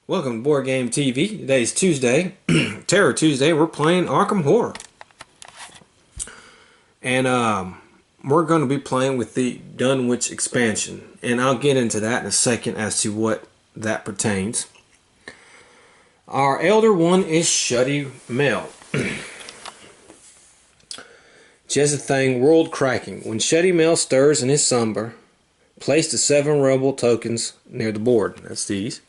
Welcome to Board Game TV. Today's Tuesday, Terror Tuesday. We're playing Arkham Horror, and we're going to be playing with the Dunwich expansion, and I'll get into that in a second as to what that pertains. Our elder one is Shudde Mell. She has a thing, world cracking. When Shudde Mell stirs in his slumber, place the 7 rebel tokens near the board. That's these.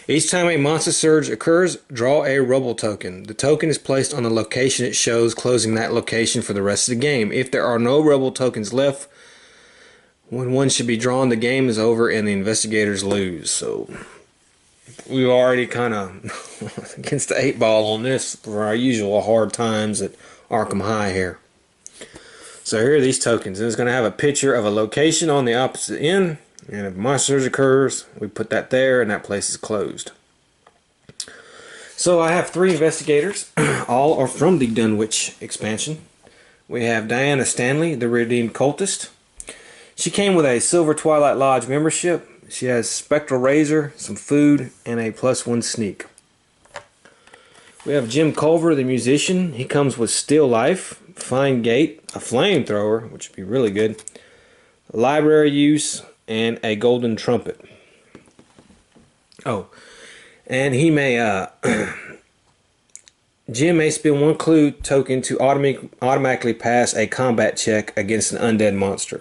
Each time a monster surge occurs, draw a rubble token. The token is placed on the location it shows, closing that location for the rest of the game. If there are no rubble tokens left, when one should be drawn, the game is over and the investigators lose. So we've already kind of against the 8 ball on this for our usual hard times at Arkham High here. So here are these tokens. And it's going to have a picture of a location on the opposite end. And if monster surge occurs, we put that there, and that place is closed. So I have 3 investigators. All are from the Dunwich expansion. We have Diana Stanley, the redeemed cultist. She came with a Silver Twilight Lodge membership. She has Spectral Razor, some food, and a +1 sneak. We have Jim Culver, the musician. He comes with Still Life, Fine Gate, a flamethrower, which would be really good, library use, and a golden trumpet. Oh, and he may Jim may spend 1 clue token to automatically pass a combat check against an undead monster.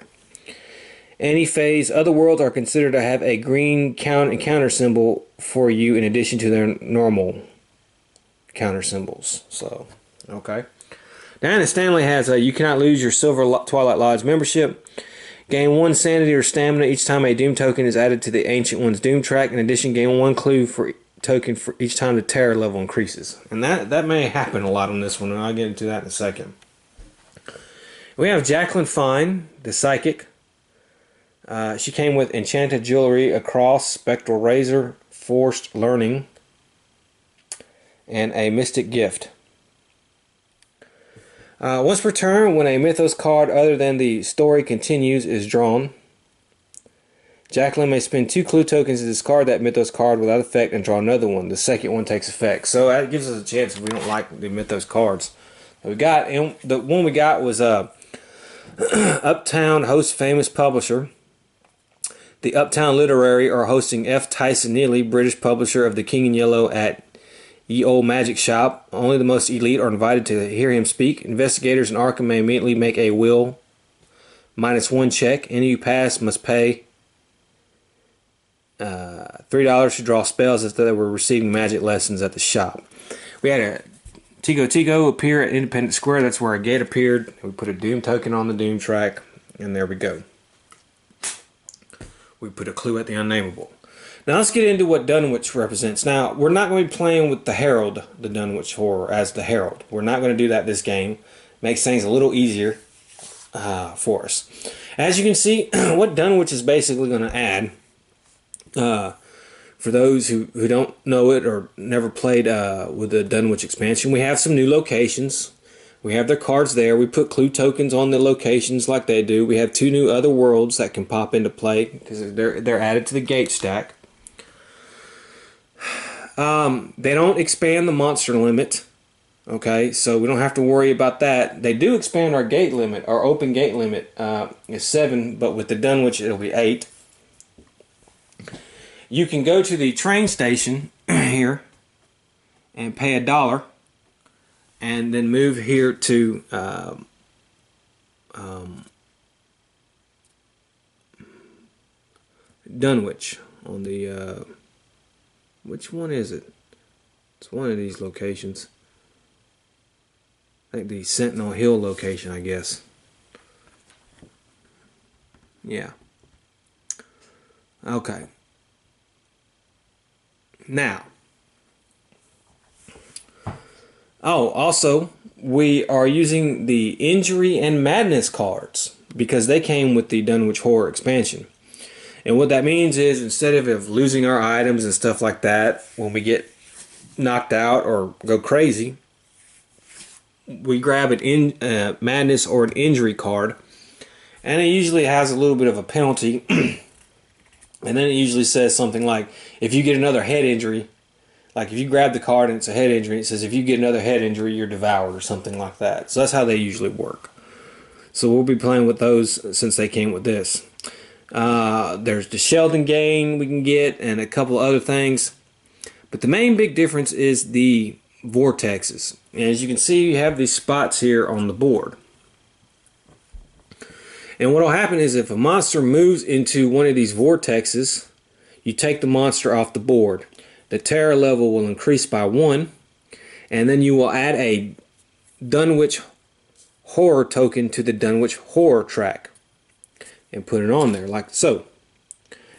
Any phase, other worlds are considered to have a green counter symbol for you in addition to their normal counter symbols. So, okay. Diana Stanley has a you cannot lose your Silver Twilight Lodge membership. Gain 1 sanity or stamina each time a doom token is added to the Ancient One's doom track. In addition, gain 1 clue for token for each time the terror level increases. And that may happen a lot on this one, and I'll get into that in a second. We have Jacqueline Fine, the psychic. She came with enchanted jewelry, a cross, spectral razor, forced learning, and a mystic gift. Once per turn, when a Mythos card other than the story continues is drawn, Jacqueline may spend 2 clue tokens to discard that Mythos card without effect and draw another one. The second one takes effect. So that gives us a chance if we don't like the Mythos cards that we got. And the one we got was Uptown host famous publisher. The Uptown Literary are hosting F. Tyson Neely, British publisher of The King in Yellow at Ye Old Magic Shop. Only the most elite are invited to hear him speak. Investigators in Arkham may immediately make a will -1 check. Any who pass must pay $3 to draw spells if they were receiving magic lessons at the shop. We had a Tigo appear at Independence Square. That's where a gate appeared. We put a doom token on the doom track, and there we go. We put a clue at the unnameable. Now let's get into what Dunwich represents. Now, we're not going to be playing with the Herald, the Dunwich Horror, as the Herald. We're not going to do that this game. Makes things a little easier for us. As you can see, what Dunwich is basically going to add, for those who don't know it or never played with the Dunwich expansion, we have some new locations. We have their cards there. We put clue tokens on the locations like they do. We have 2 new other worlds that can pop into play because they're added to the gate stack. They don't expand the monster limit, okay, so we don't have to worry about that. They do expand our gate limit. Our open gate limit is 7, but with the Dunwich it'll be 8. You can go to the train station here and pay $1 and then move here to Dunwich on the which one is it? It's one of these locations. I think the Sentinel Hill location, I guess. Yeah. Okay. Now. Oh, also, we are using the Injury and Madness cards because they came with the Dunwich Horror expansion. And what that means is instead of losing our items and stuff like that when we get knocked out or go crazy, we grab an Madness or an Injury card, and it usually has a little bit of a penalty. And then it usually says something like, if you get another head injury, Like if you grab the card and it's a head injury, it says if you get another head injury, you're devoured or something like that. So that's how they usually work. So we'll be playing with those since they came with this. There's the Sheldon gain we can get and a couple other things. But the main big difference is the vortexes. And as you can see, you have these spots here on the board. And what will happen is if a monster moves into one of these vortexes, you take the monster off the board. The terror level will increase by 1, and then you will add a Dunwich Horror token to the Dunwich Horror track and put it on there like so.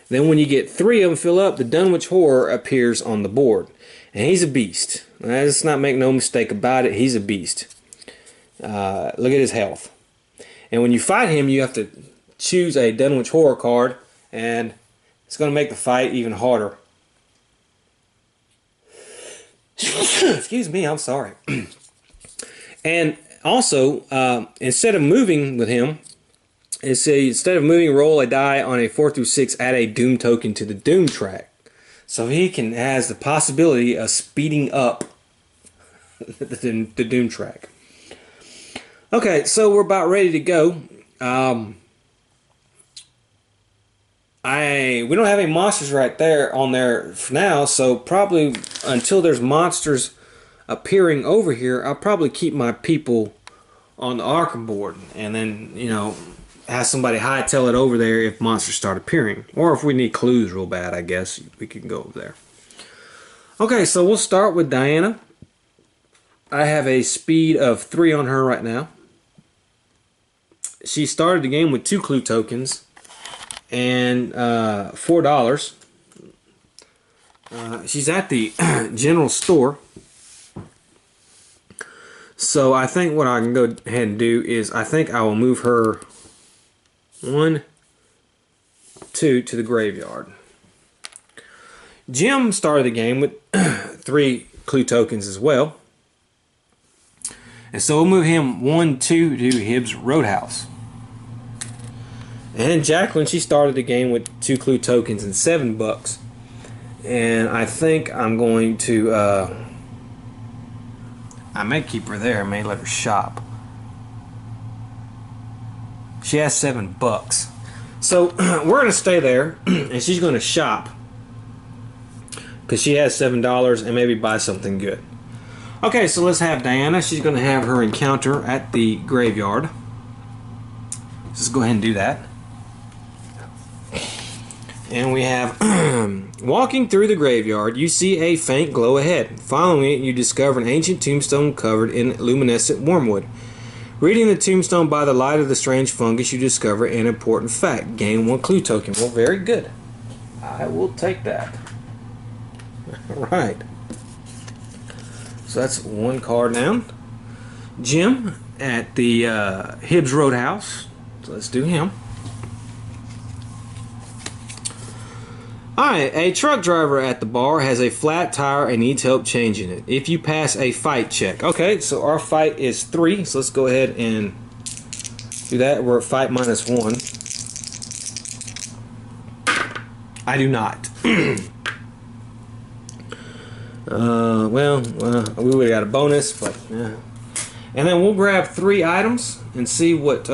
Then when you get 3 of them fill up, the Dunwich Horror appears on the board. And he's a beast. Let's not make no mistake about it, he's a beast. Look at his health. And when you fight him, you have to choose a Dunwich Horror card, and it's going to make the fight even harder. Excuse me, I'm sorry. And also, instead of moving with him, instead of moving, roll a die on a 4 through 6, add a Doom token to the Doom track. So he has the possibility of speeding up the Doom track. Okay, so we're about ready to go. We don't have any monsters right there on there for now, so probably until there's monsters appearing over here, I'll probably keep my people on the Arkham board, and then, you know, have somebody hightail it over there if monsters start appearing. Or if we need clues real bad, I guess we can go over there. Okay, so we'll start with Diana. I have a speed of 3 on her right now. She started the game with 2 clue tokens and $4. She's at the general store. So I think what I can go ahead and do is I think I will move her 1, 2 to the graveyard. Jim started the game with 3 clue tokens as well. And so we'll move him 1, 2 to Hibbs Roadhouse. And Jacqueline, she started the game with 2 clue tokens and $7. And I think I'm going to, I may keep her there, I may let her shop. She has $7. So we're going to stay there, and she's going to shop. Because she has $7 and maybe buy something good. Okay, so let's have Diana. She's going to have her encounter at the graveyard. Let's go ahead and do that. And we have, walking through the graveyard, you see a faint glow ahead. Following it, you discover an ancient tombstone covered in luminescent wormwood. Reading the tombstone by the light of the strange fungus, you discover an important fact. Gain 1 clue token. Well, very good. I will take that. Alright. So that's 1 card down. Jim at the Hibbs Roadhouse. So let's do him. Alright, a truck driver at the bar has a flat tire and needs help changing it. If you pass a fight check. Okay, so our fight is 3, so let's go ahead and do that. We're at fight -1. I do not. We would have got a bonus, but yeah. And then we'll grab 3 items and see what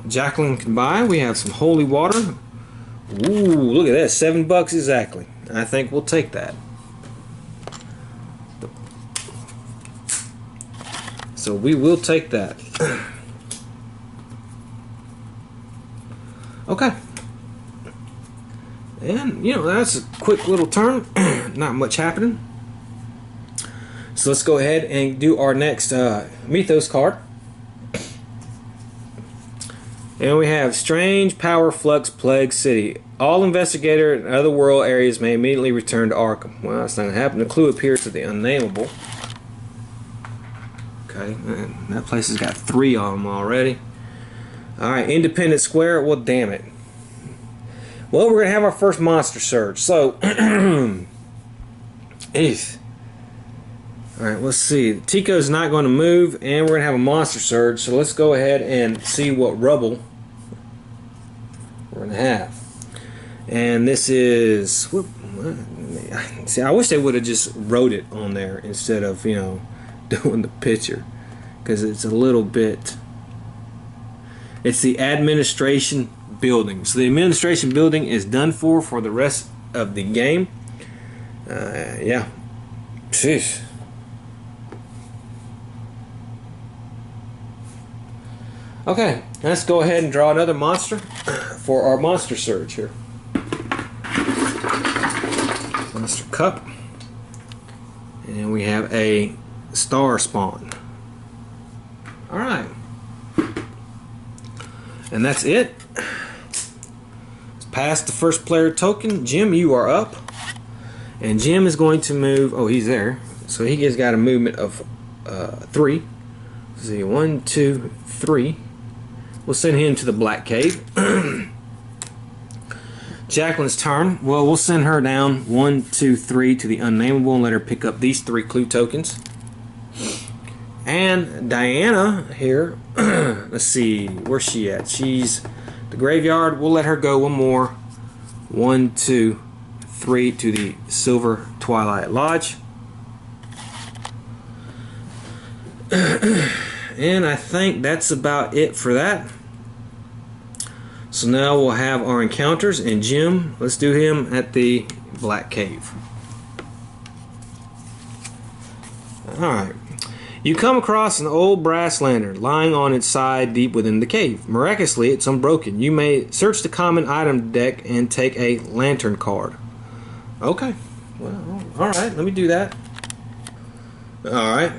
Jacqueline can buy. We have some holy water. Ooh, look at that, $7 exactly. I think we'll take that. So we will take that. Okay. And, you know, that's a quick little turn. Not much happening. So let's go ahead and do our next Mythos card. And we have Strange Power Flux Plague City. All investigator and other world areas may immediately return to Arkham. Well, that's not going to happen. The clue appears to the unnameable. Okay, man, that place has got 3 on them already. Alright, Independence Square. Well, damn it. Well, we're going to have our first monster surge. So, alright, let's see. Tico's not going to move, and we're going to have a monster surge. So let's go ahead and see what rubble we're going to have. And this is, see, I wish they would have just wrote it on there instead of, you know, doing the picture, because it's a little bit. It's the administration building. So the administration building is done for the rest of the game. Yeah. Sheesh. Okay, let's go ahead and draw another monster for our monster surge here. Monster cup. And we have a star spawn. Alright. And that's it. It's past the first player token. Jim, you are up. And Jim is going to move. Oh, he's there. So he has got a movement of 3. Let's see, 1, 2, 3. We'll send him to the Black Cave. Jacqueline's turn. Well, we'll send her down 1, 2, 3 to the Unnameable and let her pick up these 3 clue tokens. And Diana here, let's see, where's she at? She's the graveyard. We'll let her go one more. 1, 2, 3 to the Silver Twilight Lodge. And I think that's about it for that. So now we'll have our encounters, and Jim, let's do him at the Black Cave. Alright. You come across an old brass lantern lying on its side deep within the cave. Miraculously, it's unbroken. You may search the common item deck and take a lantern card. Okay. Well, alright, let me do that. Alright,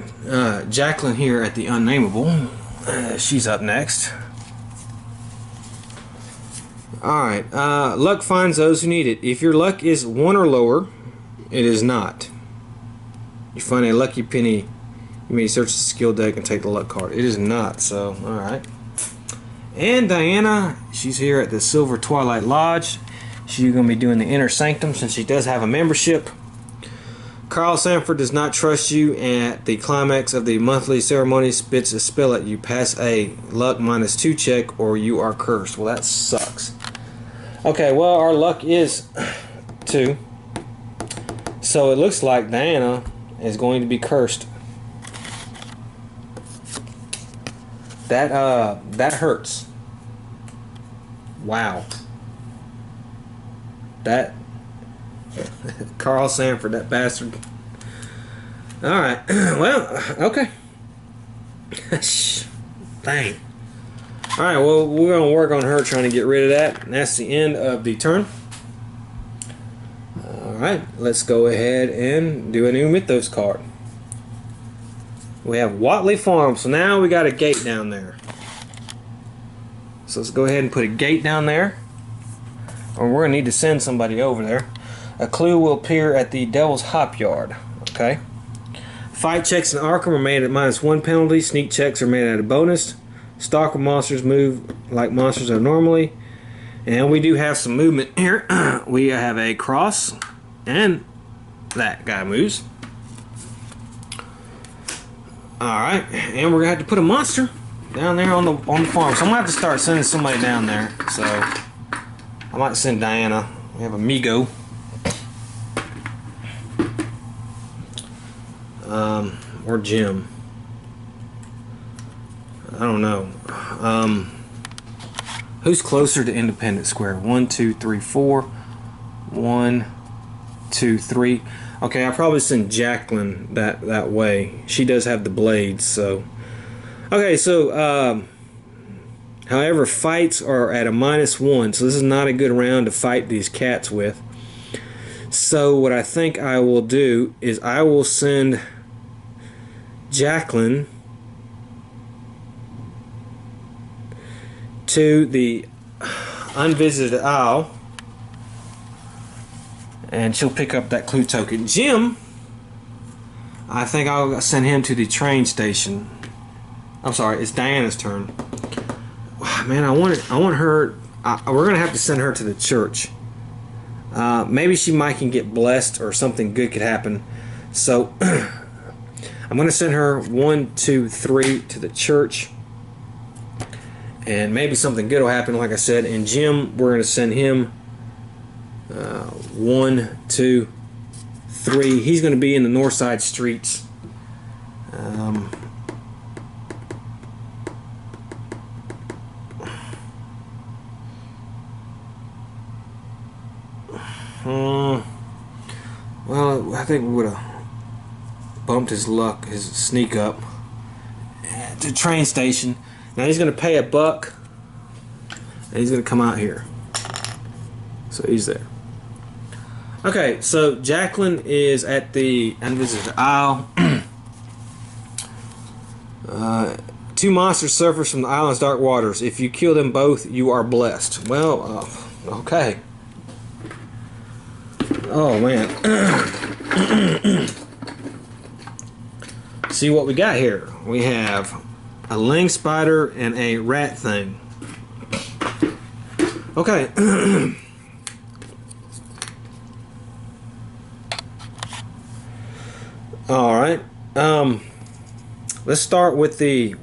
Jacqueline here at the Unnameable. She's up next. Alright, luck finds those who need it. If your luck is 1 or lower, it is not. You find a lucky penny, you may search the skill deck and take the luck card. It is not, so, alright. And Diana, she's here at the Silver Twilight Lodge. She's going to be doing the Inner Sanctum since she does have a membership. Carl Sanford does not trust you. At the climax of the monthly ceremony, spits a spell at you. Pass a luck -2 check or you are cursed. Well, that sucks. Okay, well, our luck is 2. So it looks like Diana is going to be cursed. That hurts. Wow. That Carl Sanford, that bastard. Alright, well, okay. Dang. Alright, well, we're going to work on her trying to get rid of that. And that's the end of the turn. Alright, let's go ahead and do a new Mythos card. We have Watley Farm, so now we got a gate down there. So let's go ahead and put a gate down there. Or we're going to need to send somebody over there. A clue will appear at the Devil's Hop Yard. Okay. Fight checks in Arkham are made at -1 penalty. Sneak checks are made at a bonus. Stalker monsters move like monsters are normally. And we do have some movement here. We have a cross. And that guy moves. Alright. And we're going to have to put a monster down there on the farm. So I'm going to have to start sending somebody down there. So I might send Diana. We have Amigo. Or Jim. I don't know. Who's closer to Independence Square? 1, 2, 3, 4. 1, 2, 3. Okay, I'll probably send Jacqueline that way. She does have the blades, so. Okay, so however, fights are at a -1, so this is not a good round to fight these cats with. So what I think I will do is I will send Jacqueline to the Unvisited Isle, and she'll pick up that clue token. Jim, I think I'll send him to the train station. I'm sorry, it's Diana's turn. Man, I want her. We're gonna have to send her to the church. Maybe she might can get blessed or something good could happen. So I'm gonna send her 1, 2, 3 to the church, and maybe something good will happen, like I said. And Jim, we're gonna send him 1, 2, 3. He's going to be in the north side streets. Well, I think we would have bumped his luck, his sneak up to the train station. Now he's going to pay $1, and he's going to come out here. So he's there. Okay, so Jacqueline is at the unvisited aisle. 2 monsters surface from the island's dark waters. If you kill them both, you are blessed. Well, okay. Oh man. See what we got here. We have a ling spider and a rat thing. Okay. All right. Let's start with the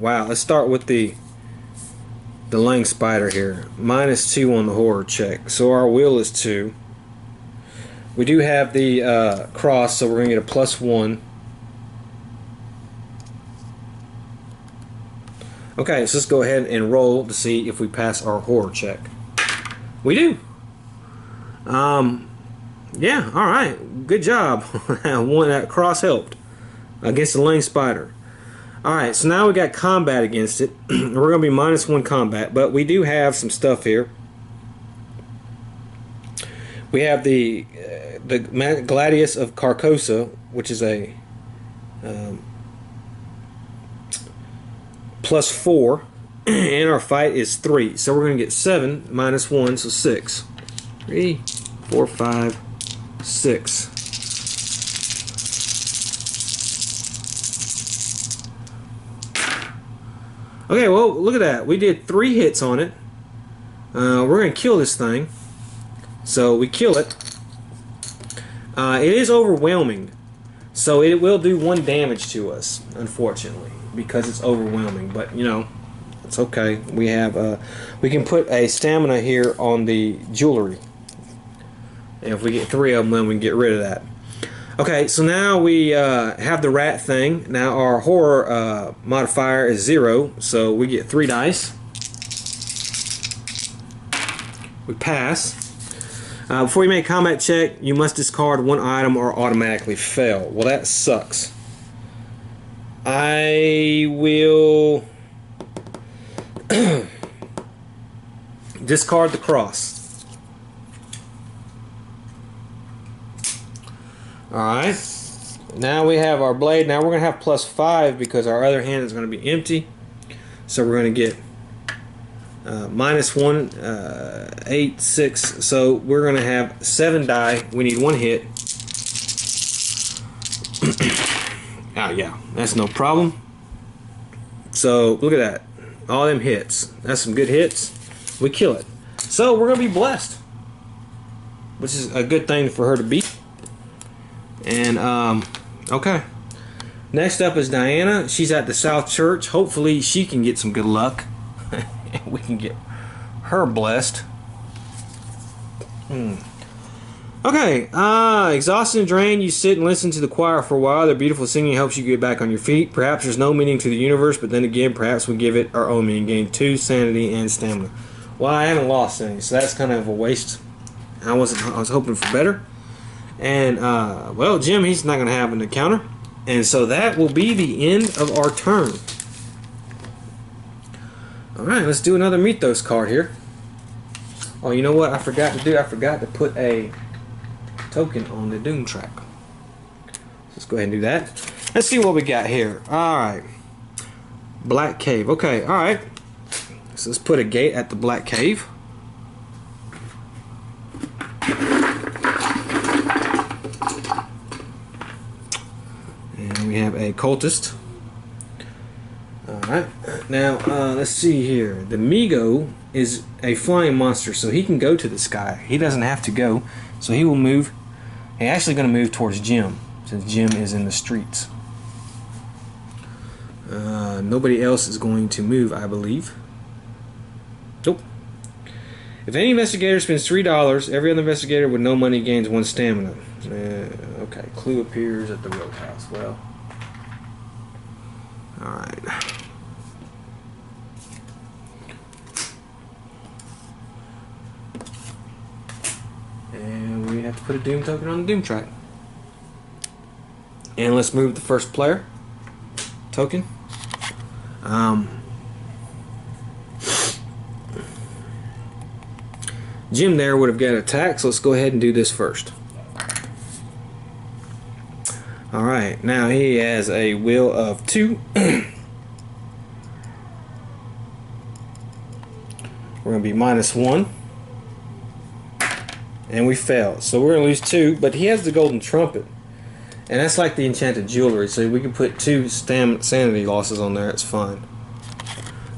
the ling spider here. -2 on the horror check. So our will is 2. We do have the cross, so we're going to get a +1. Okay, so let's go ahead and roll to see if we pass our horror check. We do. Yeah, alright. Good job. That cross helped against the ling spider. Alright, so now we got combat against it. We're going to be -1 combat, but we do have some stuff here. We have the Gladius of Carcosa, which is a +4, and our fight is 3. So we're going to get 7 -1, so 6. 3, 4, 5, 6. Okay, well, look at that. We did 3 hits on it. We're going to kill this thing. So we kill it. It is overwhelming, so it will do 1 damage to us, unfortunately, because it's overwhelming. But you know, it's okay. We have we can put a stamina here on the jewelry, and if we get 3 of them, then we can get rid of that. Okay, so now we have the rat thing. Now our horror modifier is 0, so we get 3 dice. We pass. Before you make a combat check, you must discard 1 item or automatically fail. Well, that sucks. I will discard the cross. Alright. Now we have our blade. Now we're going to have +5 because our other hand is going to be empty. So we're going to get -1, 8, 6. So we're going to have 7 die. We need 1 hit. Oh yeah, that's no problem. So look at that. All them hits. That's some good hits. We kill it. So we're going to be blessed, which is a good thing for her to beat. And okay. Next up is Diana. She's at the South Church. Hopefully she can get some good luck. We can get her blessed. Okay, exhausted and drained, you sit and listen to the choir for a while. Their beautiful singing helps you get back on your feet. Perhaps there's no meaning to the universe, but then again, perhaps we give it our own meaning. Gain 2 sanity and stamina. Well, I haven't lost any, so that's kind of a waste. I was hoping for better. And well, Jim, he's not going to have an encounter, and so that will be the end of our turn. All right, let's do another Mythos card here. Oh, you know what I forgot to do? I forgot to put a token on the Doom track. Let's go ahead and do that. Let's see what we got here. Alright. Black Cave. Okay, alright. So let's put a gate at the Black Cave. And we have a cultist. Alright. Now, let's see here. The Migo is a flying monster, so he can go to the sky. He doesn't have to go, so he will move. He's actually going to move towards Jim, since Jim is in the streets. Nobody else is going to move, I believe. Nope. If any investigator spends $3, every other investigator with no money gains 1 stamina. Okay, clue appears at the roadhouse. Well, alright. And we have to put a Doom token on the Doom track. And let's move the first player token. Jim there would have got attack, so let's go ahead and do this first. Alright, now he has a will of 2. We're going to be -1. And we failed. So we're going to lose 2, but he has the golden trumpet. And that's like the enchanted jewelry, so we can put 2 sanity losses on there, it's fine.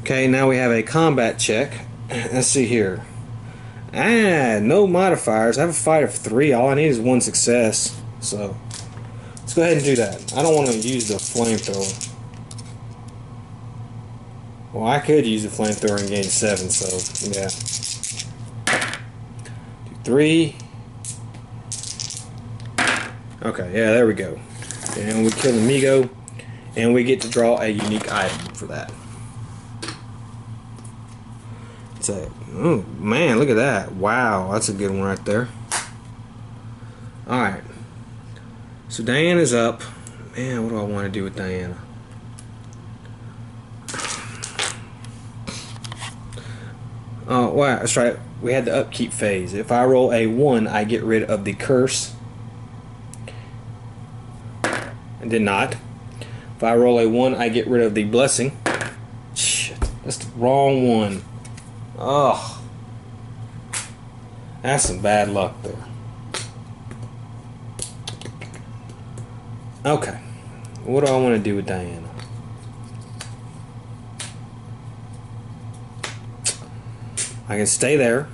Okay, now we have a combat check. Let's see here. No modifiers. I have a fight of 3. All I need is 1 success. So let's go ahead and do that. I don't want to use the flamethrower. Well, I could use the flamethrower and gain 7, so yeah. 3. Okay, yeah, there we go. And we kill Amigo, and we get to draw a unique item for that. Oh man, look at that. Wow, that's a good one right there. Alright. So Diana's up. Man, what do I want to do with Diana? Oh, wow, that's right. We had the upkeep phase. If I roll a 1, I get rid of the curse. I did not. If I roll a 1, I get rid of the blessing. Shit, that's the wrong one. Oh, that's some bad luck there. Okay, what do I want to do with Diana? I can stay there.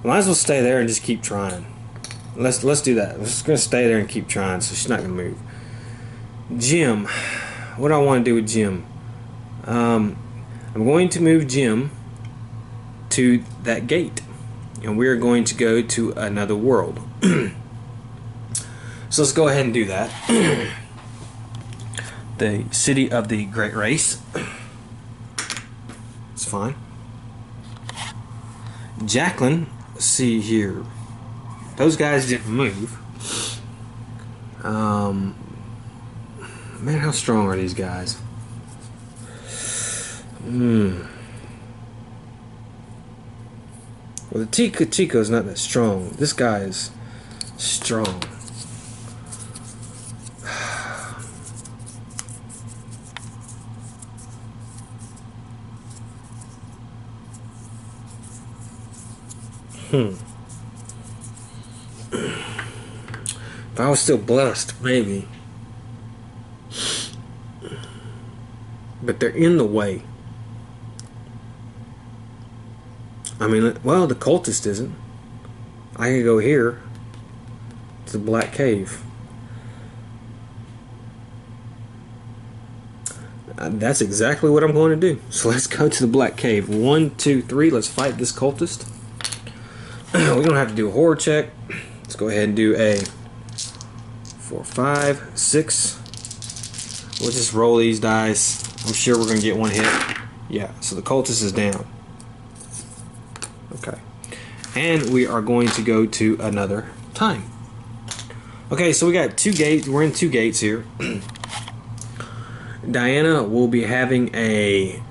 Might as well stay there and just keep trying. Let's do that. We're just gonna stay there and keep trying, so she's not gonna move. Jim, what do I want to do with Jim? I'm going to move Jim to that gate, and we're going to go to another world. So let's go ahead and do that. The city of the Great Race. It's fine. Jacqueline, let's see here. Those guys didn't move. Man, how strong are these guys? Well, the Tico's not that strong. This guy is strong. If I was still blessed, maybe. But they're in the way. I mean, well, the cultist isn't. I can go here to the Black Cave. That's exactly what I'm going to do. So let's go to the Black Cave. 1, 2, 3. Let's fight this cultist. We don't have to do a horror check. Let's go ahead and do a 4, 5, 6. We'll just roll these dice. I'm sure we're going to get 1 hit. Yeah, so the cultist is down. Okay. And we are going to go to another time. Okay, so we got 2 gates. We're in 2 gates here. Diana will be having a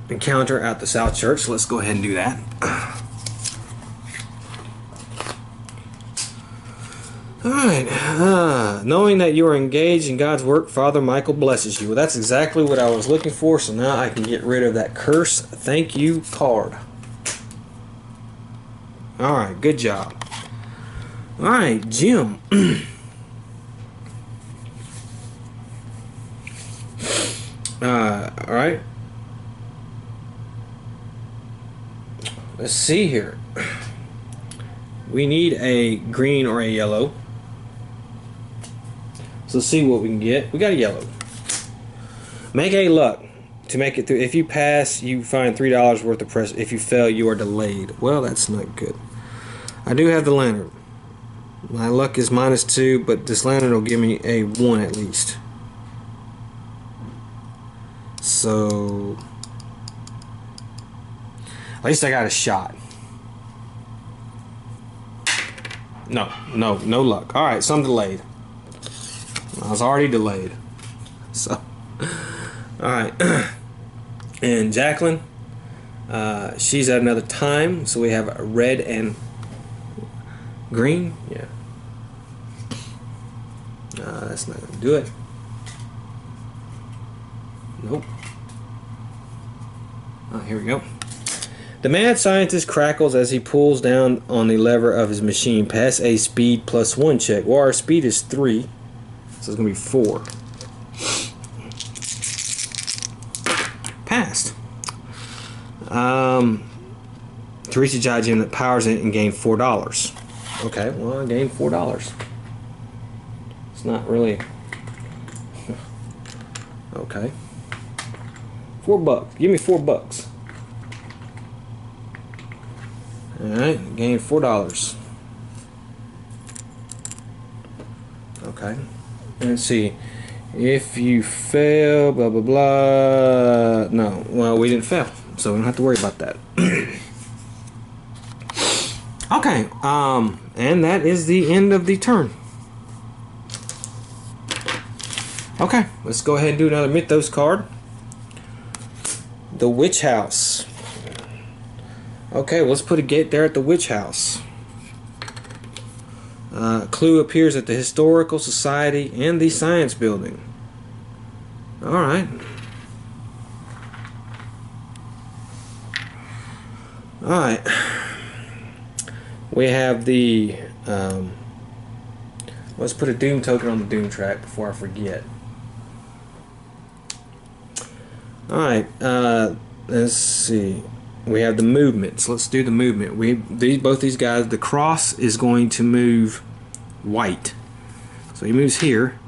encounter at the South Church. So let's go ahead and do that. Alright, knowing that you are engaged in God's work, Father Michael blesses you. Well, that's exactly what I was looking for, so now I can get rid of that curse thank you card. Alright, good job. Alright, Jim. Alright. Let's see here. We need a green or a yellow. So let's see what we can get. We got a yellow. Make a luck to make it through. If you pass, you find $3 worth of press. If you fail, you are delayed. Well, that's not good. I do have the lantern. My luck is -2, but this lantern will give me a 1 at least. So at least I got a shot. No luck. Alright, so I'm delayed. I was already delayed. So alright. And Jacqueline, she's at another time, so we have red and green. Yeah. That's not gonna do it. Nope. Oh, here we go. The mad scientist crackles as he pulls down on the lever of his machine. Pass a speed +1 check. Well, our speed is 3, so it's going to be 4. Passed. To reach the giant gem that powers it and gain $4. Okay, well, I gained $4. It's not really... Okay. $4. Give me $4. Alright, gained $4. Okay. And let's see. If you fail, blah blah blah. No, well, we didn't fail, so we don't have to worry about that. Okay, and that is the end of the turn. Okay, let's go ahead and do another Mythos card. The Witch House. Okay, well, let's put a gate there at the Witch House. Clue appears at the Historical Society and the Science Building. Alright. Alright. We have the... let's put a Doom token on the Doom track before I forget. Alright, let's see. We have the movements. Let's do the movement. Both these guys, the cross is going to move white. So he moves here,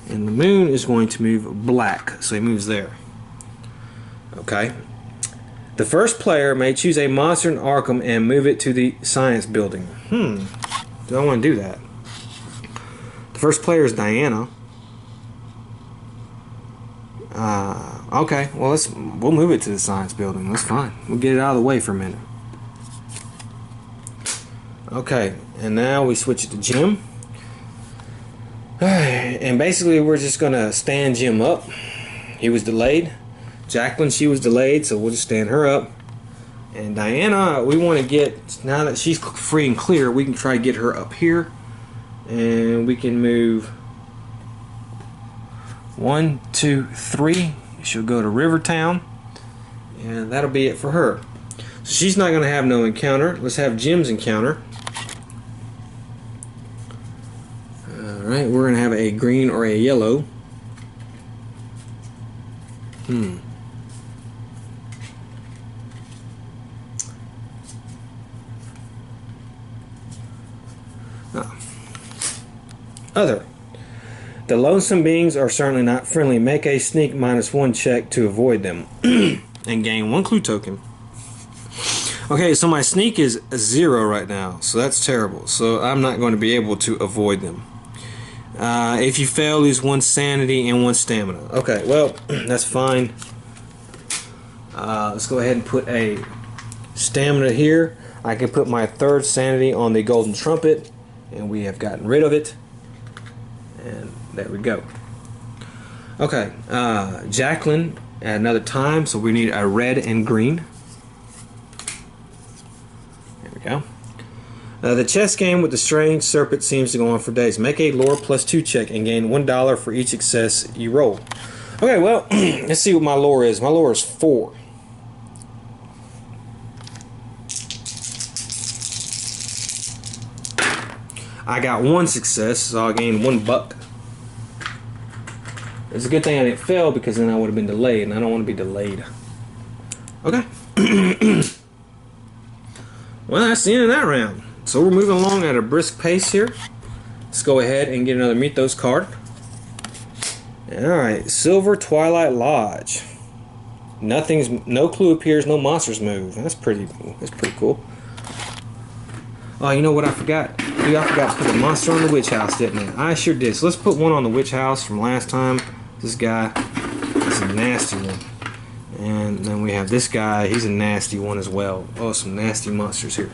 and the moon is going to move black. So he moves there. Okay. The first player may choose a monster in Arkham and move it to the science building. Do I want to do that? The first player is Diana. Okay, well, we'll move it to the science building. That's fine. We'll get it out of the way for a minute. Okay, and now we switch it to Jim. And basically, we're just gonna stand Jim up. He was delayed. Jacqueline, she was delayed, so we'll just stand her up. And Diana, we want to get, now that she's free and clear, we can try to get her up here, and we can move 1, 2, 3. She'll go to Rivertown, and that'll be it for her. So she's not going to have no encounter. Let's have Jim's encounter. Alright, we're going to have a green or a yellow. Other. The lonesome beings are certainly not friendly. Make a sneak -1 check to avoid them. And gain 1 clue token. Okay, so my sneak is 0 right now, so that's terrible. So I'm not going to be able to avoid them. If you fail, lose 1 sanity and 1 stamina. Okay, well, that's fine. Let's go ahead and put a stamina here. I can put my 3rd sanity on the golden trumpet, and we have gotten rid of it. And there we go. Okay, Jacqueline at another time, so we need a red and green. There we go. The chess game with the strange serpent seems to go on for days. Make a lore +2 check and gain $1 for each success you roll. Okay, well, let's see what my lore is. My lore is 4. I got 1 success, so I gained $1. It's a good thing I didn't fail, because then I would have been delayed, and I don't want to be delayed. Okay. Well, that's the end of that round. So we're moving along at a brisk pace here. Let's go ahead and get another Mythos card. Alright, Silver Twilight Lodge. No clue appears, no monsters move. That's pretty cool. Oh, you know what I forgot? Dude, I forgot to put a monster on the witch house, didn't I? I sure did. So let's put one on the witch house from last time. This guy is a nasty one. And then we have this guy, he's a nasty one as well. Oh, some nasty monsters here.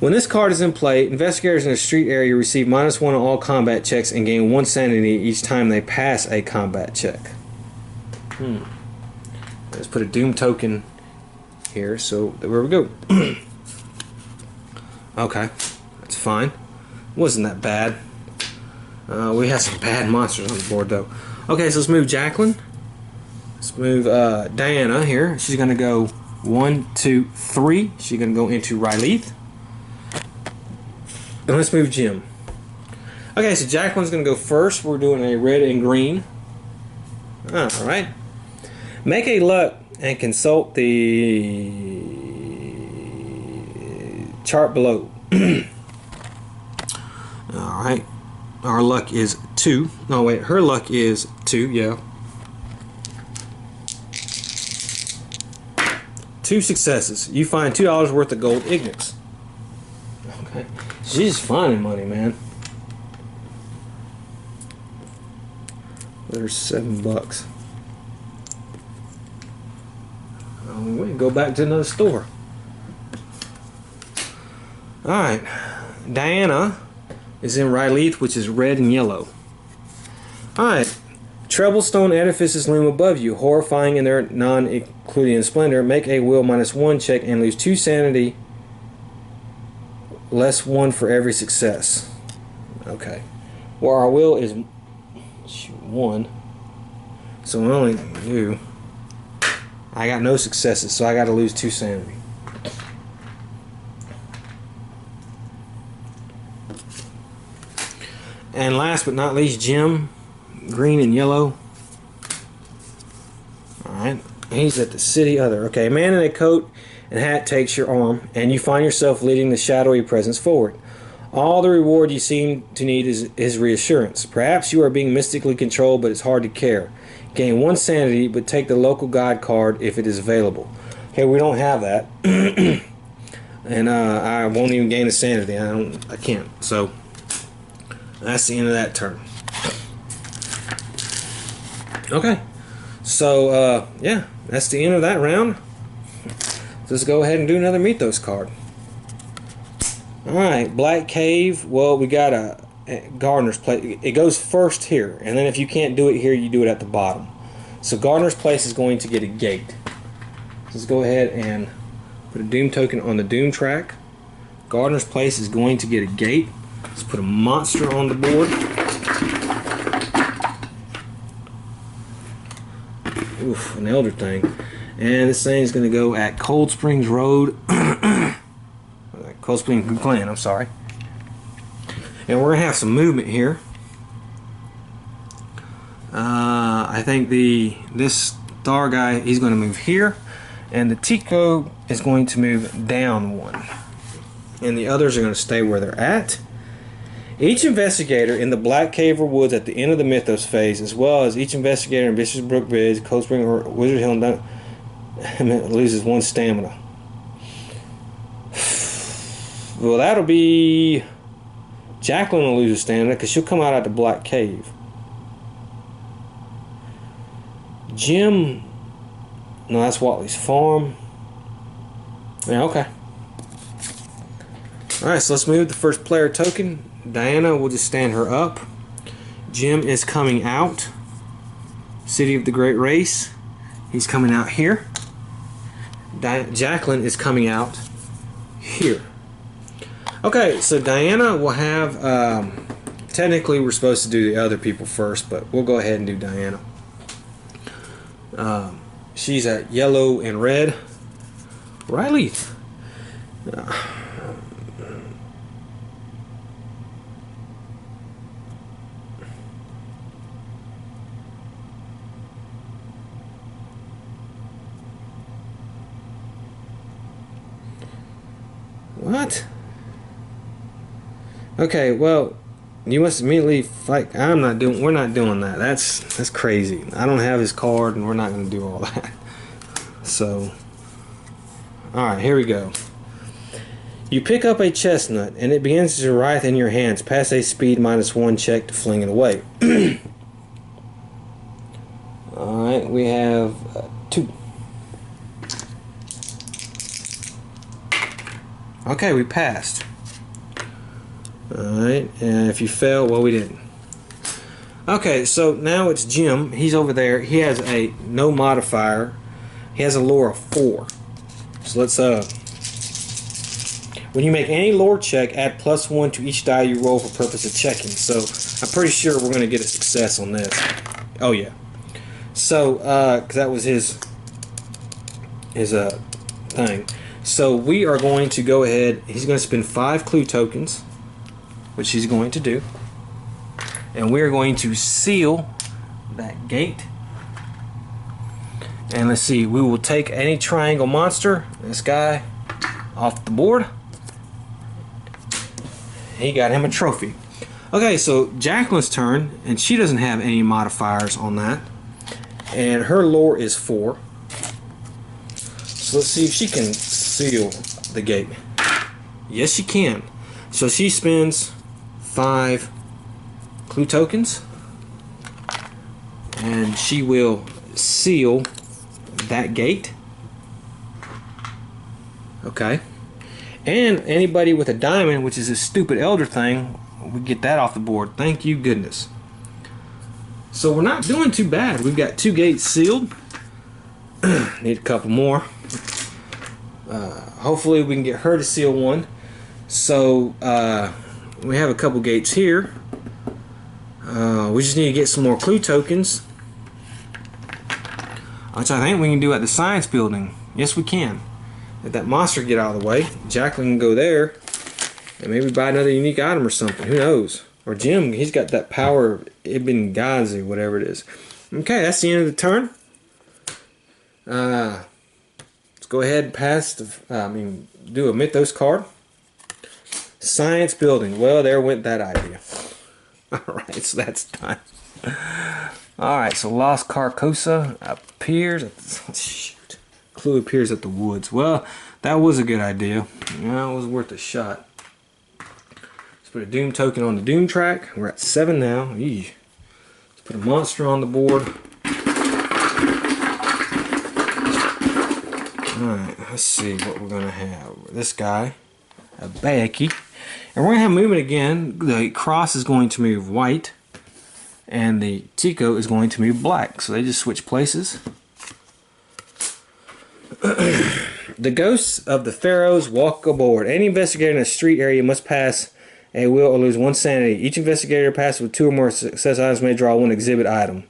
When this card is in play, investigators in a street area receive -1 on all combat checks and gain 1 sanity each time they pass a combat check. Let's put a doom token here, so there we go. Okay, that's fine. Wasn't that bad. We have some bad monsters on the board though. Okay, so let's move Jacqueline. Let's move Diana here. She's gonna go 1, 2, 3. She's gonna go into Rylith. And let's move Jim. Okay, so Jacqueline's gonna go first. We're doing a red and green. Alright. Make a luck and consult the chart below. Alright. Our luck is 2. No, wait. Her luck is 2, yeah. 2 successes. You find $2 worth of gold ignites. Okay. She's finding money, man. There's $7. We go back to another store. Alright. Diana is in Rylith, which is red and yellow. Alright. Troublestone edifices loom above you, horrifying in their non-Euclidean splendor. Make a will -1 check and lose 2 sanity, less 1 for every success. Okay. Well, our will is 1, so we only do. I got no successes, so I got to lose 2 sanity. And last but not least, Jim, green and yellow. Alright, he's at the city other. Okay, a man in a coat and hat takes your arm, and you find yourself leading the shadowy presence forward. All the reward you seem to need is reassurance. Perhaps you are being mystically controlled, but it's hard to care. Gain 1 sanity, but take the local guide card if it is available. Okay, we don't have that. And I won't even gain a sanity. I can't. So that's the end of that turn. Okay. So yeah, that's the end of that round. Let's go ahead and do another Mythos card. Alright, Black Cave. Well, we got a Gardener's Place. It goes first here, and then if you can't do it here, you do it at the bottom. So Gardener's Place is going to get a gate. Let's go ahead and put a Doom token on the Doom track. Gardener's Place is going to get a gate. Let's put a monster on the board. Oof, an Elder thing. And this thing is going to go at Cold Springs Road. Cold Springs Glen, I'm sorry. And we're going to have some movement here. I think this star guy, he's going to move here. And the Tico is going to move down 1. And the others are going to stay where they're at. Each investigator in the Black Cave or Woods at the end of the Mythos phase, as well as each investigator in Bishop's Brook Bridge, Cold Spring, or Wizard Hill, loses 1 stamina. Well, that'll be... Jacqueline will lose a stamina because she'll come out at the Black Cave. Jim... No, that's Watley's Farm. Yeah, okay. Alright, so let's move the first player token. Diana, we'll just stand her up. Jim is coming out. City of the Great Race. He's coming out here. Jacqueline is coming out here. Okay, so Diana will have... technically, we're supposed to do the other people first, but we'll go ahead and do Diana. She's at yellow and red. Riley. What? Okay, well, You must immediately fight. We're not doing that. That's crazy. I don't have his card, and we're not going to do all that. So, all right, here we go. You pick up a chestnut, and it begins to writhe in your hands. Pass a speed -1 check to fling it away. All right, we have 2. Okay, we passed. Alright, and if you fail, well, we didn't. Okay, so now it's Jim. He's over there. He has a no modifier. He has a lore of 4. So let's, when you make any lore check, add +1 to each die you roll for purpose of checking. So I'm pretty sure we're going to get a success on this. Oh, yeah. So, because that was his thing. So we are going to go ahead. He's going to spend 5 clue tokens, which he's going to do, and we're going to seal that gate. And let's see, we will take any triangle monster, this guy, off the board. He got him a trophy. Okay, so Jacqueline's turn, and she doesn't have any modifiers on that, and her lore is 4. So let's see if she can seal the gate. Yes, she can. So she spends 5 clue tokens, and she will seal that gate. Okay. And anybody with a diamond, which is a stupid elder thing, we get that off the board. Thank you goodness. So we're not doing too bad. We've got 2 gates sealed. Need a couple more. Hopefully we can get her to seal one. So we have a couple gates here. We just need to get some more clue tokens, which I think we can do at the science building. Yes, we can. Let that monster get out of the way. Jacqueline can go there and maybe buy another unique item or something. Who knows? Or Jim, he's got that power of Ibn Ghazi, whatever it is. Okay, that's the end of the turn. Let's go ahead and pass the, do a Mythos card. Science building. Well, there went that idea. Alright, so that's done. Alright, so Lost Carcosa appears at the, shoot. Clue appears at the woods. Well, that was a good idea. Yeah, it was worth a shot. Let's put a Doom token on the Doom track. We're at 7 now. Eesh. Let's put a monster on the board. Alright, let's see what we're going to have. This guy, a Bayeki. And we're going to have movement again. The cross is going to move white, and the Tico is going to move black. So they just switch places. The ghosts of the pharaohs walk aboard. Any investigator in a street area must pass a will or lose 1 sanity. Each investigator passes with 2 or more success items may draw 1 exhibit item.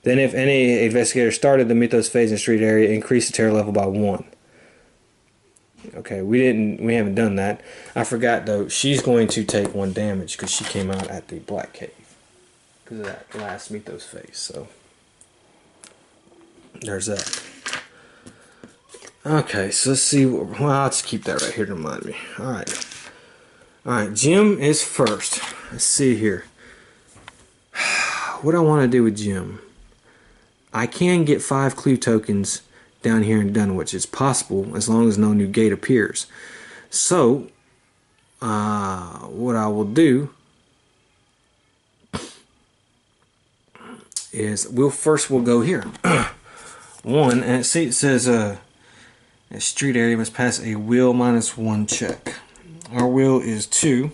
Then if any investigator started the Mythos phase in the street area, increase the terror level by 1. Okay, we haven't done that. I forgot though, she's going to take 1 damage because she came out at the Black Cave because of that last Mythos phase. So there's that. Okay, so let's see. Well, I'll just keep that right here to remind me. Alright. Alright, Jim is first. Let's see here. What do I want to do with Jim? I can get 5 clue tokens down here in Dunwich. It's possible as long as no new gate appears. So, what I will do is we'll go here. 1, and see it says a street area must pass a will -1 check. Our will is 2.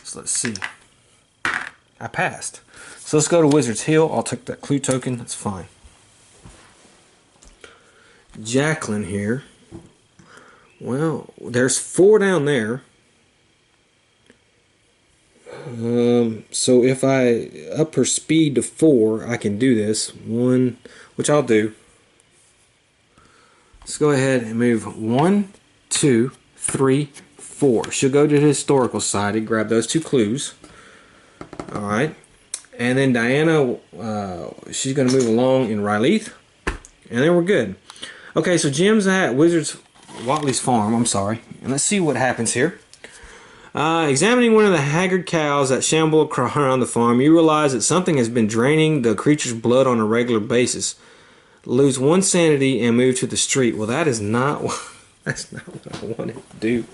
So let's see. I passed. So let's go to Wizard's Hill. I'll take that clue token. That's fine. Jacqueline here. Well, there's 4 down there. So if I up her speed to 4, I can do this. 1, which I'll do. Let's go ahead and move 1, 2, 3, 4. She'll go to the historical society, grab those 2 clues. Alright. And then Diana, she's going to move along in Rylith. And then we're good. Okay, so Jim's at Watley's Farm, I'm sorry. And let's see what happens here. Examining one of the haggard cows that shamble around the farm, you realize that something has been draining the creature's blood on a regular basis. Lose one sanity and move to the street. Well, that is not that's not what I wanted to do.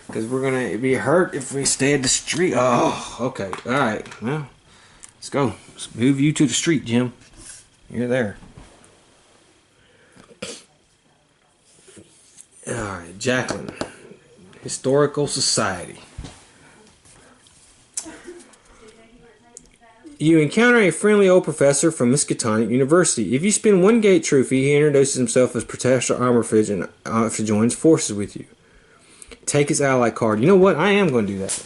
Because we're gonna be hurt if we stay at the street. Oh, okay. Alright. Well, let's go. Let's move you to the street, Jim. You're there. Alright, Jacqueline. Historical Society. You encounter a friendly old professor from Miskatonic University. If you spin one gate trophy, he introduces himself as Professor Armitage and joins forces with you. Take his ally card. You know what? I am going to do that.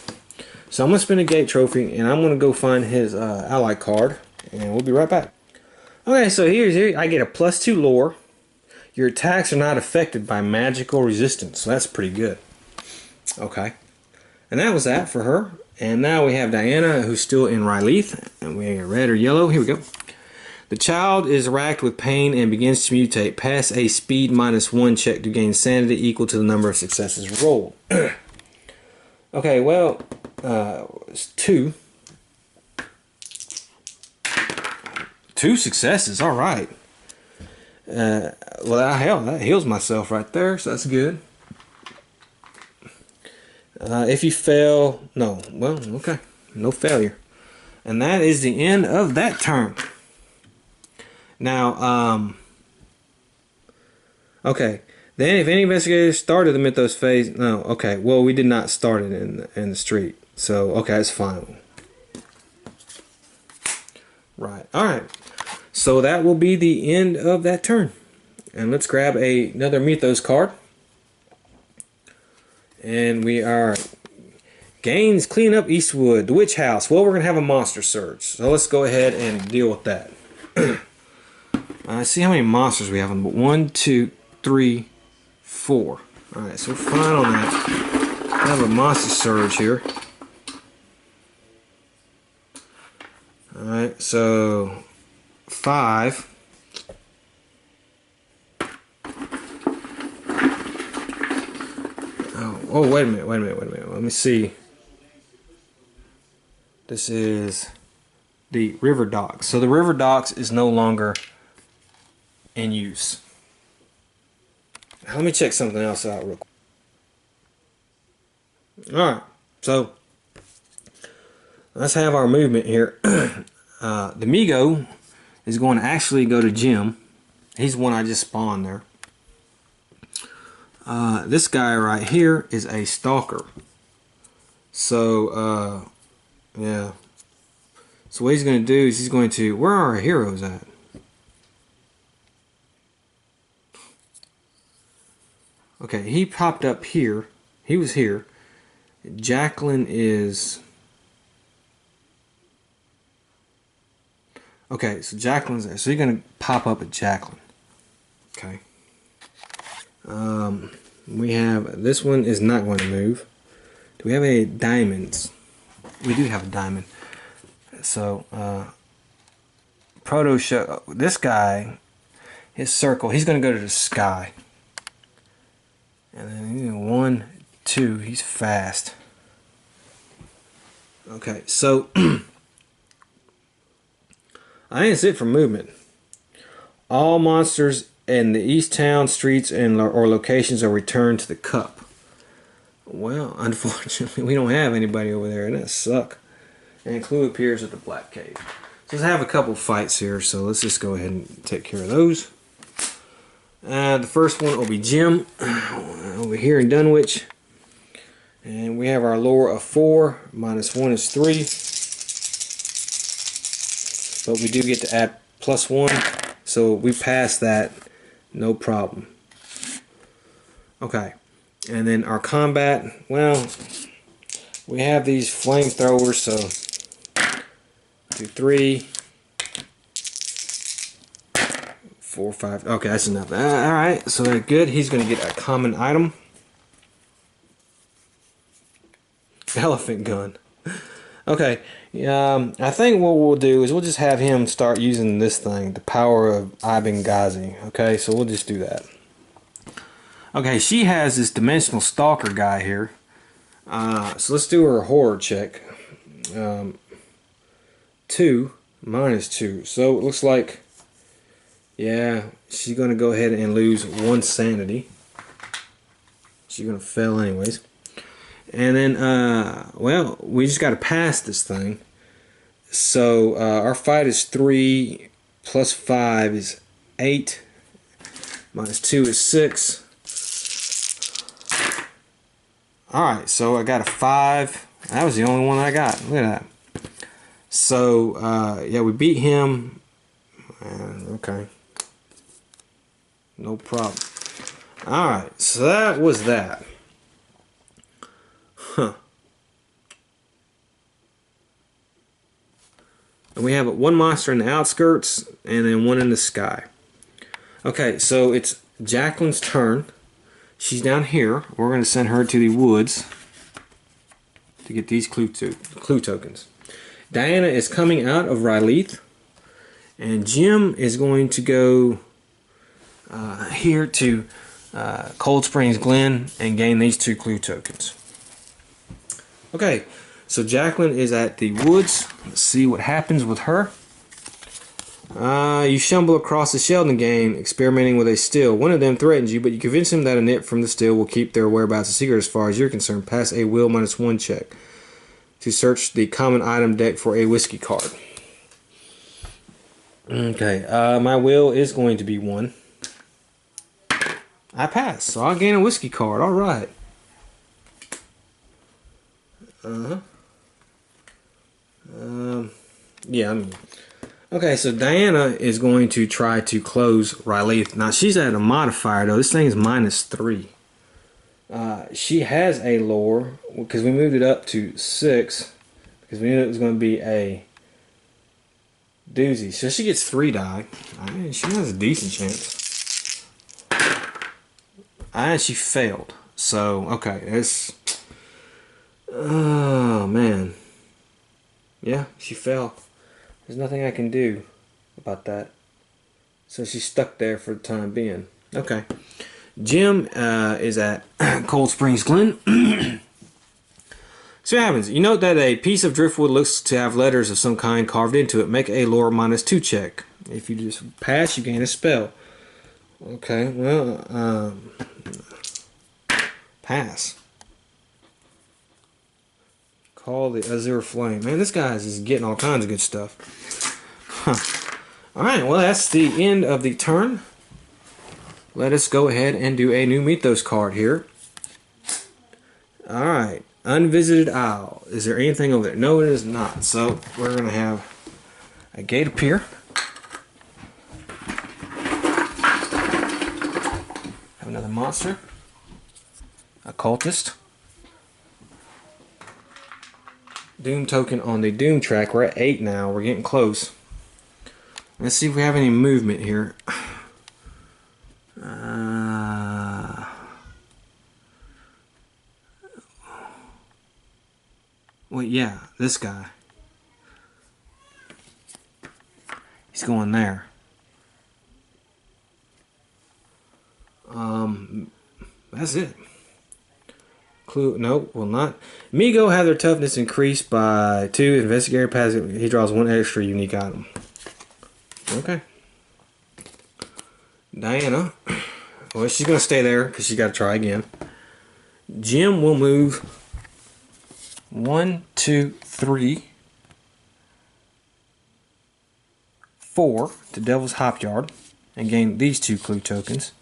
So I'm going to spin a gate trophy, and I'm going to go find his ally card, and we'll be right back. Okay, so here I get a +2 lore. Your attacks are not affected by magical resistance, so that's pretty good. Okay, and that was that for her. And now we have Diana, who's still in Rylith, and we are red or yellow. Here we go. The child is racked with pain and begins to mutate. Pass a speed -1 check to gain sanity equal to the number of successes rolled. Okay, well, it's 2. 2 successes, all right. Well, hell, that heals myself right there, so that's good. If you fail, no. Well, okay. No failure. And that is the end of that turn. Now, okay. Then if any investigators started the Mythos phase, no, okay. Well, we did not start it in the street. So, okay, that's fine. Right. All right. So that will be the end of that turn. And let's grab another Mythos card. And we are Gaines clean up Eastwood, the witch house. Well, we're gonna have a monster surge, so let's go ahead and deal with that. See how many monsters we have. 1, 2, 3, 4. All right, so we're fine on that. I have a monster surge here. All right, so 5. Oh, wait a minute. Let me see. This is the river docks. So the river docks is no longer in use. Let me check something else out real quick. Alright, so let's have our movement here. The Migo is going to actually go to Jim. He's the one I just spawned there. This guy right here is a stalker. So, yeah. So what he's going to do is he's going to... Where are our heroes at? Okay, he popped up here. He was here. Jacqueline is... Okay, so Jacqueline's there. So you're going to pop up at Jacqueline. Okay. We have... This one is not going to move. Do we have any diamonds? We do have a diamond. So, Proto show... This guy, his circle, he's going to go to the sky. And then 1, 2, he's fast. Okay, so... I think it's it for movement. All monsters in the East Town streets and or locations are returned to the cup. Well, unfortunately, we don't have anybody over there, and that sucks. And Clue appears at the Black Cave. So let's have a couple fights here, so let's just go ahead and take care of those. The first one will be Jim over here in Dunwich. And we have our lore of 4, -1 is 3. But we do get to add +1, so we pass that, no problem. Okay, and then our combat, well, we have these flamethrowers, so 2, 3, 4, 5. Okay, that's enough. Alright, so they're good. He's going to get a common item. Elephant gun. Okay, I think what we'll do is we'll just have him start using this thing, the power of Ibn Ghazi. Okay, so we'll just do that. Okay, she has this dimensional stalker guy here. So let's do her horror check. 2 minus 2. So it looks like, yeah, she's going to go ahead and lose 1 sanity. She's going to fail anyways. And then, well, we just got to pass this thing. So our fight is 3 plus 5 is 8. Minus 2 is 6. Alright, so I got a 5. That was the only one I got. Look at that. So, yeah, we beat him. Okay. No problem. Alright, so that was that. Huh. And we have 1 monster in the outskirts and then 1 in the sky. Okay, so it's Jacqueline's turn. She's down here. We're going to send her to the woods to get these clue tokens. Diana is coming out of Rylith, and Jim is going to go here to Cold Springs Glen and gain these 2 clue tokens. Okay, so Jacqueline is at the woods. Let's see what happens with her. You stumble across the Sheldon gang experimenting with a still. One of them threatens you, but you convince him that a nip from the still will keep their whereabouts a secret as far as you're concerned. Pass a will -1 check to search the common item deck for a whiskey card. Okay, my will is going to be 1. I pass, so I'll gain a whiskey card. Alright. Yeah, I mean... Okay, so Diana is going to try to close Rylith. Now, she's at a modifier, though. This thing is -3. She has a lore, because we moved it up to 6, because we knew it was going to be a doozy. So she gets 3 die. I mean, she has a decent chance. And she failed. So, okay, it's... Oh, man. Yeah, she fell. There's nothing I can do about that. So she's stuck there for the time being. Okay. Jim is at Cold Springs Glen. So what happens? You note that a piece of driftwood looks to have letters of some kind carved into it. Make a lore -2 check. If you just pass, you gain a spell. Okay, well, pass. Call the Azure Flame. Man, this guy is just getting all kinds of good stuff. Huh. Alright, well, that's the end of the turn. Let us go ahead and do a new Mythos card here. Alright, Unvisited Isle. Is there anything over there? No, it is not. So, we're going to have a gate appear. Have another monster. A cultist. Doom token on the Doom track. We're at 8 now. We're getting close. Let's see if we have any movement here. Well, yeah, this guy. He's going there. That's it. Clue, nope, will not. Migo have their toughness increased by 2. Investigator passes, he draws 1 extra unique item. Okay. Diana, well, she's going to stay there because she's got to try again. Jim will move 1, 2, 3, 4 to Devil's Hop Yard and gain these 2 clue tokens.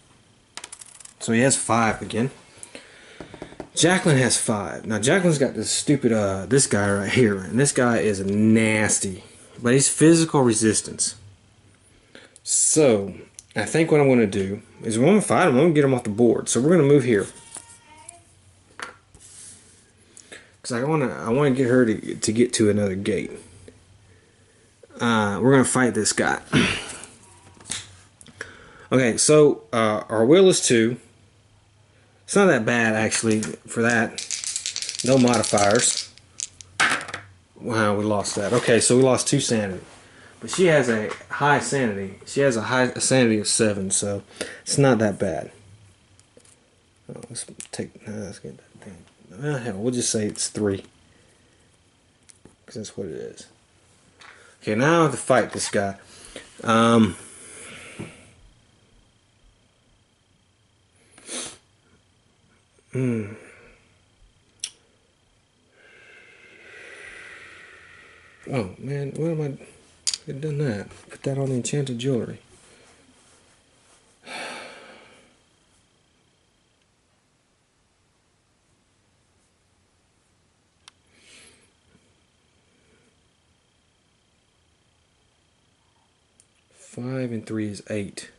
So he has 5 again. Jacqueline has 5. Now Jacqueline's got this stupid this guy right here, and this guy is nasty, but he's physical resistance. So I think what I'm going to do is we're going to fight him. I'm going to get him off the board. So we're going to move here because I want to get her to get to another gate. We're going to fight this guy. Okay, so our will is 2. It's not that bad, actually, for that. No modifiers. Wow, we lost that. Okay, so we lost 2 sanity. But she has a high sanity. She has a sanity of 7, so it's not that bad. Oh, let's get that thing. Hell, we'll just say it's 3. Because that's what it is. Okay, now I have to fight this guy. Oh, man, what am I... I've done that. Put that on the enchanted jewelry. Five and 3 is 8.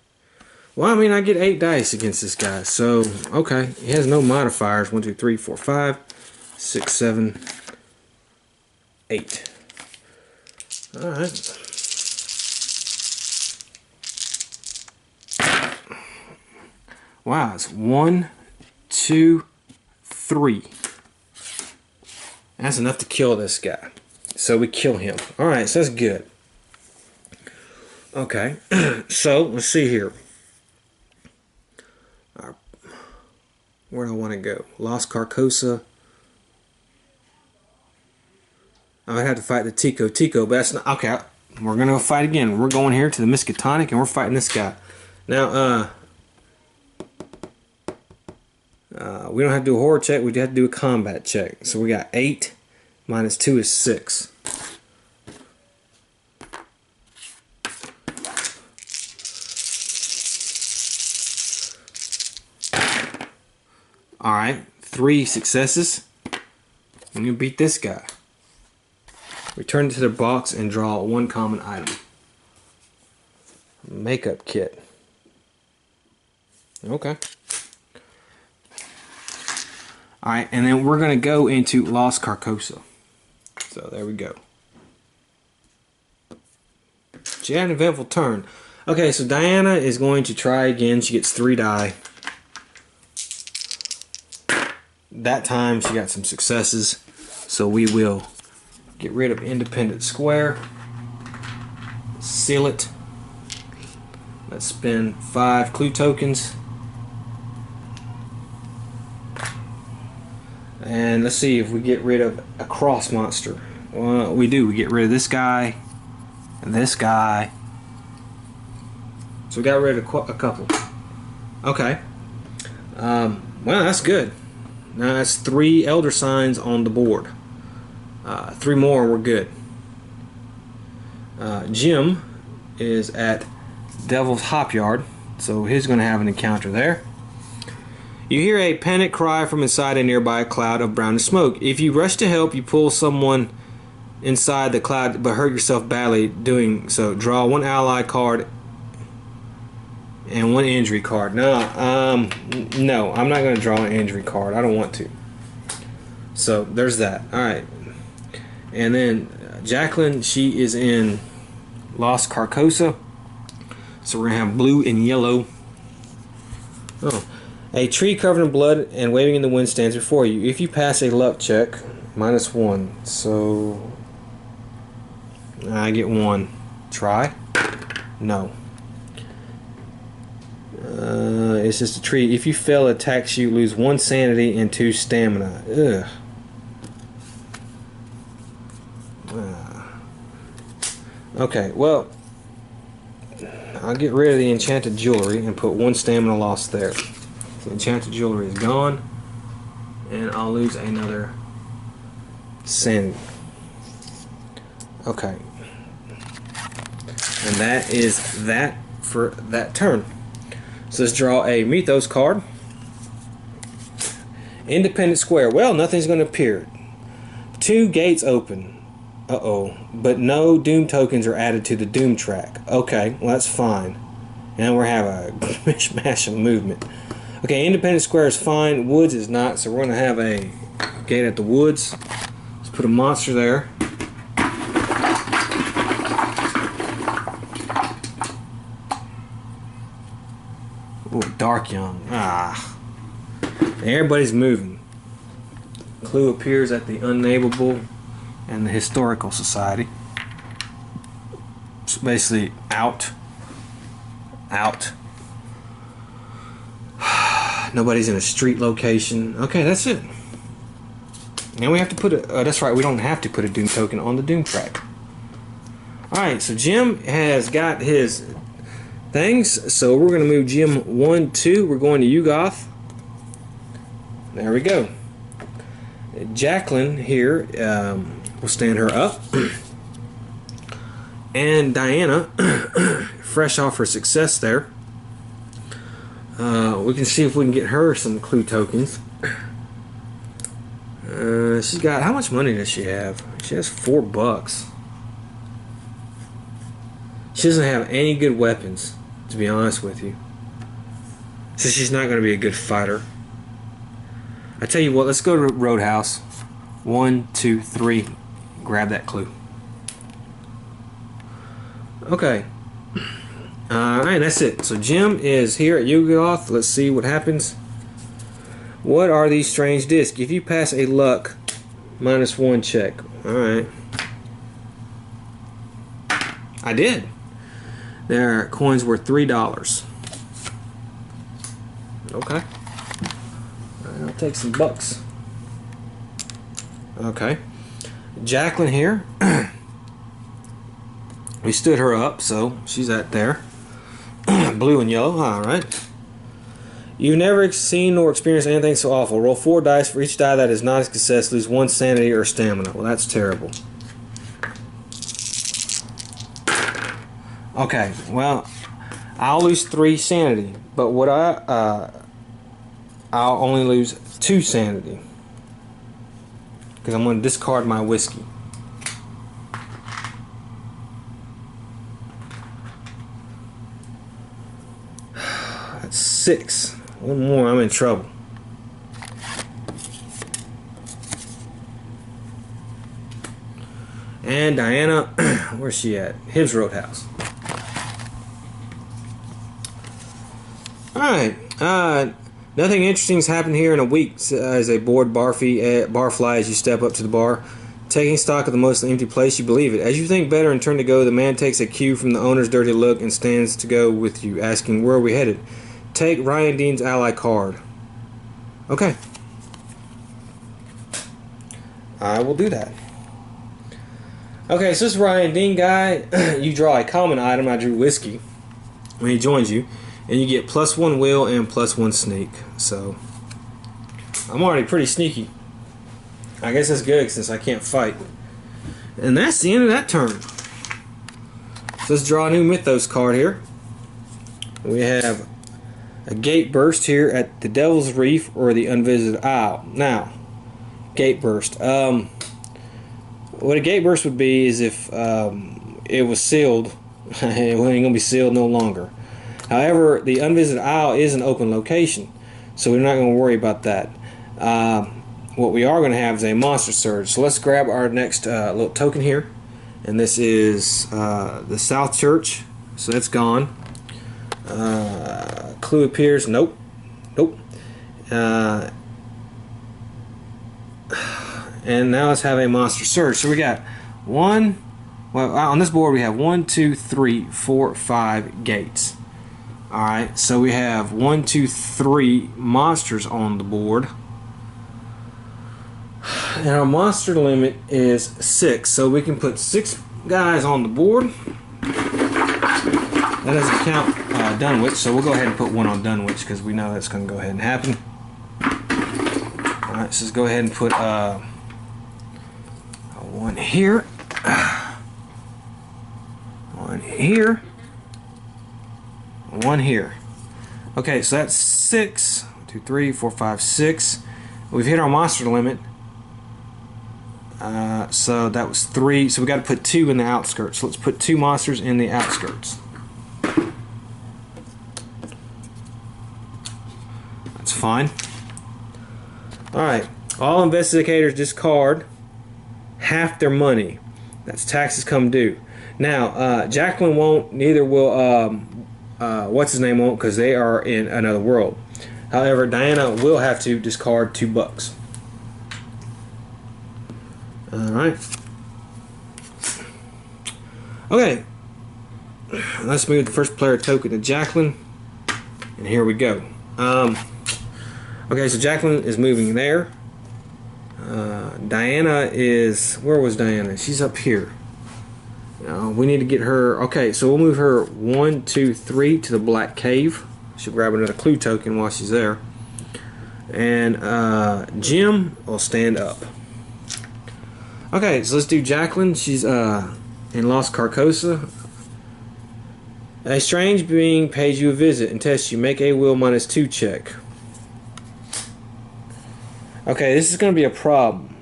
Well, I mean, I get 8 dice against this guy, so okay. He has no modifiers. 1, 2, 3, 4, 5, 6, 7, 8. All right. Wow, it's 1, 2, 3. That's enough to kill this guy. So we kill him. All right, so that's good. Okay, so let's see here. Where do I want to go? Las Carcosa. I would have to fight the Tico, but that's not okay. We're gonna fight again. We're going here to the Miskatonic, and we're fighting this guy. Now, we don't have to do a horror check. We have to do a combat check. So we got 8 minus 2 is 6. Alright, 3 successes. And you beat this guy. Return to the box and draw 1 common item. Makeup kit. Okay. Alright, and then we're going to go into Las Carcosa. So there we go. She had an eventful turn. Okay, so Diana is going to try again. She gets 3 die. That time she got some successes, so we will get rid of Independent Square, seal it. Let's spend 5 clue tokens, and let's see if we get rid of a cross monster. Well, we do. We get rid of this guy and this guy, so we got rid of a couple. Okay, well, that's good. Now that's 3 Elder Signs on the board. 3 more, we're good. Jim is at Devil's Hopyard, so he's going to have an encounter there. You hear a panic cry from inside a nearby cloud of brownish smoke. If you rush to help, you pull someone inside the cloud but hurt yourself badly doing so. Draw 1 ally card and 1 injury card. No, I'm not going to draw an injury card. I don't want to. So there's that. Alright. And then Jacqueline, she is in Las Carcosa. So we're going to have blue and yellow. Oh. A tree covered in blood and waving in the wind stands before you. If you pass a luck check, -1. So I get 1. Try? No. It's just a tree. If you fail, it attacks you, lose 1 sanity and 2 stamina. Ugh. Okay, well, I'll get rid of the enchanted jewelry and put 1 stamina loss there. So enchanted jewelry is gone, and I'll lose another sanity. Okay, and that is that for that turn. So let's draw a Mythos card. Independent Square. Well, nothing's going to appear. 2 gates open. Uh-oh. But no Doom tokens are added to the Doom track. Okay, well that's fine. And we're having a mishmash of movement. Okay, Independent Square is fine. Woods is not, so we're going to have a gate at the woods. Let's put a monster there. Ooh, Dark Young. Ah. Everybody's moving. Clue appears at the Unnameable and the Historical Society. It's basically out. Nobody's in a street location. Okay, that's it. Now we have to put a, that's right, we don't have to put a Doom token on the Doom track. Alright, so Jim has got his things, so we're going to move Jim 1, 2. We're going to Yugoth. There we go. Jacqueline here, we'll stand her up. And Diana, fresh off her success there. We can see if we can get her some clue tokens. She's got, how much money does she have? She has $4. She doesn't have any good weapons, to be honest with you. So she's not going to be a good fighter. I tell you what, let's go to Roadhouse. 1, 2, 3. Grab that clue. Okay. Alright, that's it. So Jim is here at Yugoth. Let's see what happens. What are these strange discs? If you pass a luck, -1 check. Alright. I did. There are coins worth $3. Okay. I'll take some bucks. Okay. Jacqueline here. We stood her up, so she's at there. Blue and yellow. Alright. You've never seen nor experienced anything so awful. Roll 4 dice. For each die that is not a success, lose 1 sanity or stamina. Well, that's terrible. Okay, well, I'll lose 3 sanity, but what I'll only lose 2 sanity because I'm going to discard my whiskey. That's 6. One more, I'm in trouble. And Diana, where's she at? Hibbs Roadhouse. Alright, nothing interesting has happened here in a week as a bored barfly as you step up to the bar. Taking stock of the mostly empty place, you believe it. As you think better and turn to go, the man takes a cue from the owner's dirty look and stands to go with you, asking, where are we headed? Take Ryan Dean's ally card. Okay. I will do that. Okay, so this Ryan Dean guy, you draw a common item. I drew whiskey when he joins you. And you get +1 will and +1 sneak. So I'm already pretty sneaky. I guess that's good since I can't fight. And that's the end of that turn. So let's draw a new Mythos card here. We have a gate burst here at the Devil's Reef or the Unvisited Isle. Now, gate burst. What a gate burst would be is if it was sealed. It ain't gonna be sealed no longer. However, the Unvisited Isle is an open location, so we're not going to worry about that. What we are going to have is a monster surge. So let's grab our next little token here, and this is the South Church. So that's gone. Clue appears. Nope. Nope. And now let's have a monster surge. So we got one. Well, on this board we have 1, 2, 3, 4, 5 gates. Alright, so we have 1, 2, 3 monsters on the board. And our monster limit is 6, so we can put 6 guys on the board. That doesn't count Dunwich, so we'll go ahead and put 1 on Dunwich because we know that's going to go ahead and happen. Alright, so let's go ahead and put 1 here. 1 here. 1 here. Okay, so that's 6. 1, 2, 3, 4, 5, 6. We've hit our monster limit. So that was 3. So we got to put 2 in the outskirts. So let's put 2 monsters in the outskirts. That's fine. Alright. All investigators discard half their money. That's taxes come due. Now, Jacqueline won't, neither will what's his name won't, because they are in another world. However, Diana will have to discard $2. Alright. Okay. Let's move the first player token to Jacqueline. And here we go. Okay, so Jacqueline is moving there. Diana is, where was Diana? She's up here. We need to get her. Okay, so we'll move her 1, 2, 3 to the black cave. She'll grab another clue token while she's there. And Jim will stand up. Okay, so let's do Jacqueline. She's in Las Carcosa. A strange being pays you a visit and tests you. Make a will -2 check. Okay, this is going to be a problem.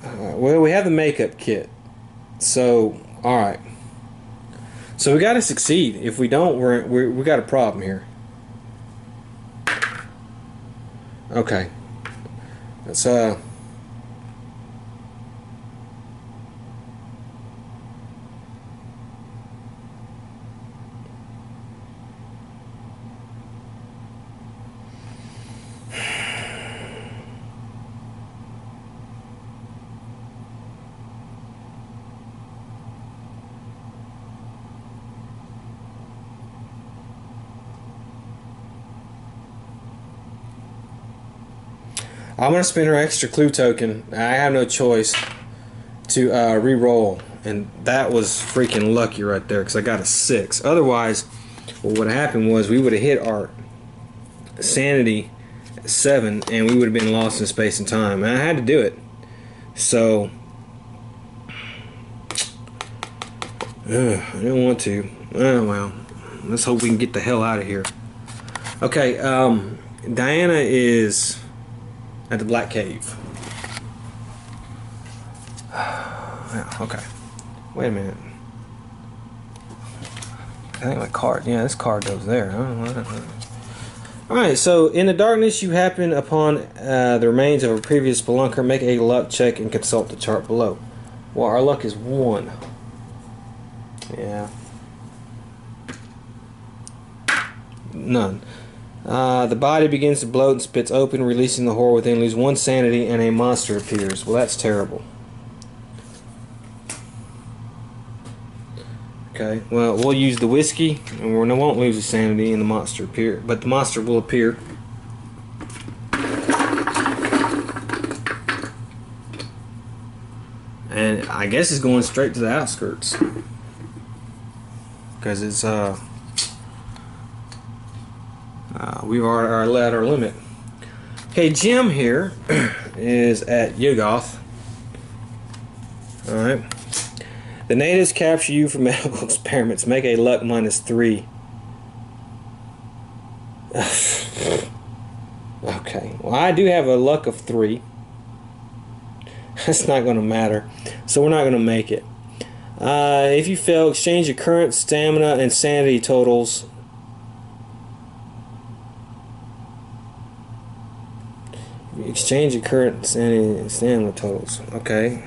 Well, we have the makeup kit. So, alright. So we got to succeed. If we don't, we got a problem here. Okay. Let's I'm going to spend her extra clue token. I have no choice to re-roll. And that was freaking lucky right there because I got a 6. Otherwise, what would have happened was we would have hit our sanity at 7 and we would have been lost in space and time. And I had to do it. So, I didn't want to. Oh, well. Let's hope we can get the hell out of here. Okay, Diana is at the black cave. Yeah, okay. Wait a minute. I think my card. Yeah, this card goes there. Alright, so in the darkness you happen upon the remains of a previous spelunker. Make a luck check and consult the chart below. Well, our luck is 1. Yeah. None. The body begins to bloat and spits open, releasing the horror within. Lose 1 sanity and a monster appears. Well, that's terrible. Okay, well, we'll use the whiskey, and we won't lose the sanity and the monster appear. But the monster will appear. And I guess it's going straight to the outskirts. Because it's, we've already at our limit. Okay, Jim here is at Yogoth. Alright. The natives capture you for medical experiments. Make a luck -3. Okay. Well, I do have a luck of 3. That's not going to matter. So we're not going to make it. If you fail, exchange your current stamina and sanity totals. Exchange your current sanity and stamina totals. Okay.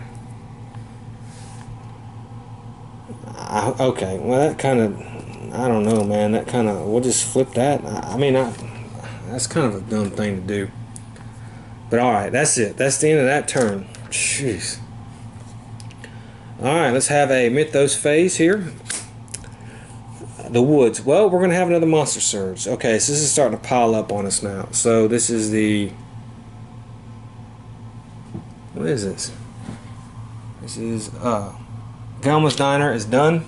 Okay. Well, that kind of, I don't know, man. That kind of, we'll just flip that. I mean, that's kind of a dumb thing to do. But alright, that's it. That's the end of that turn. Jeez. Alright, let's have a Mythos phase here. The woods. Well, we're going to have another monster surge. Okay, so this is starting to pile up on us now. So this is the... What is this? This is... Velma's Diner is done.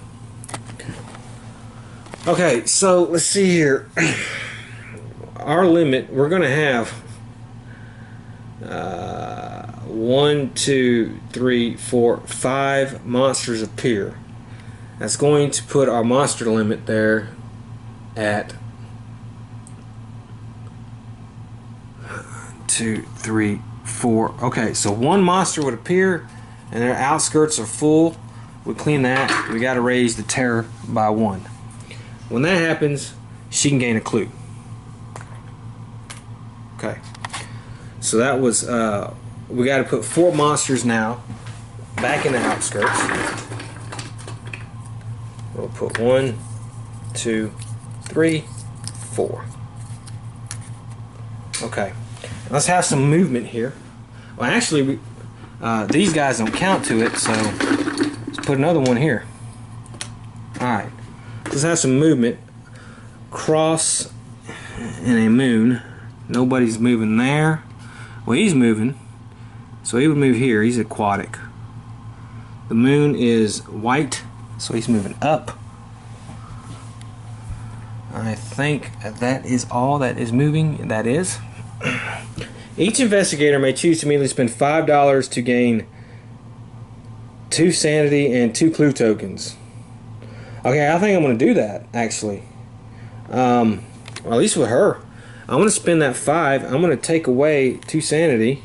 Okay, so let's see here. Our limit, we're going to have... 1, 2, 3, 4, 5 monsters appear. That's going to put our monster limit there at 2, 3, 4. Okay, so 1 monster would appear and their outskirts are full. We clean that. We got to raise the terror by 1. When that happens, she can gain a clue. Okay. So that was, we got to put 4 monsters now back in the outskirts. We'll put 1, 2, 3, 4. Okay. Let's have some movement here. Well, actually, these guys don't count to it, so let's put another one here. Alright. Let's have some movement. Cross and a moon. Nobody's moving there. Well, he's moving, so he would move here. He's aquatic. The moon is white, so he's moving up. I think that is all that is moving. That is. Each investigator may choose to immediately spend $5 to gain 2 sanity and 2 clue tokens. Okay, I think I'm going to do that, actually. Well, at least with her. I'm going to spend that 5. I'm going to take away 2 sanity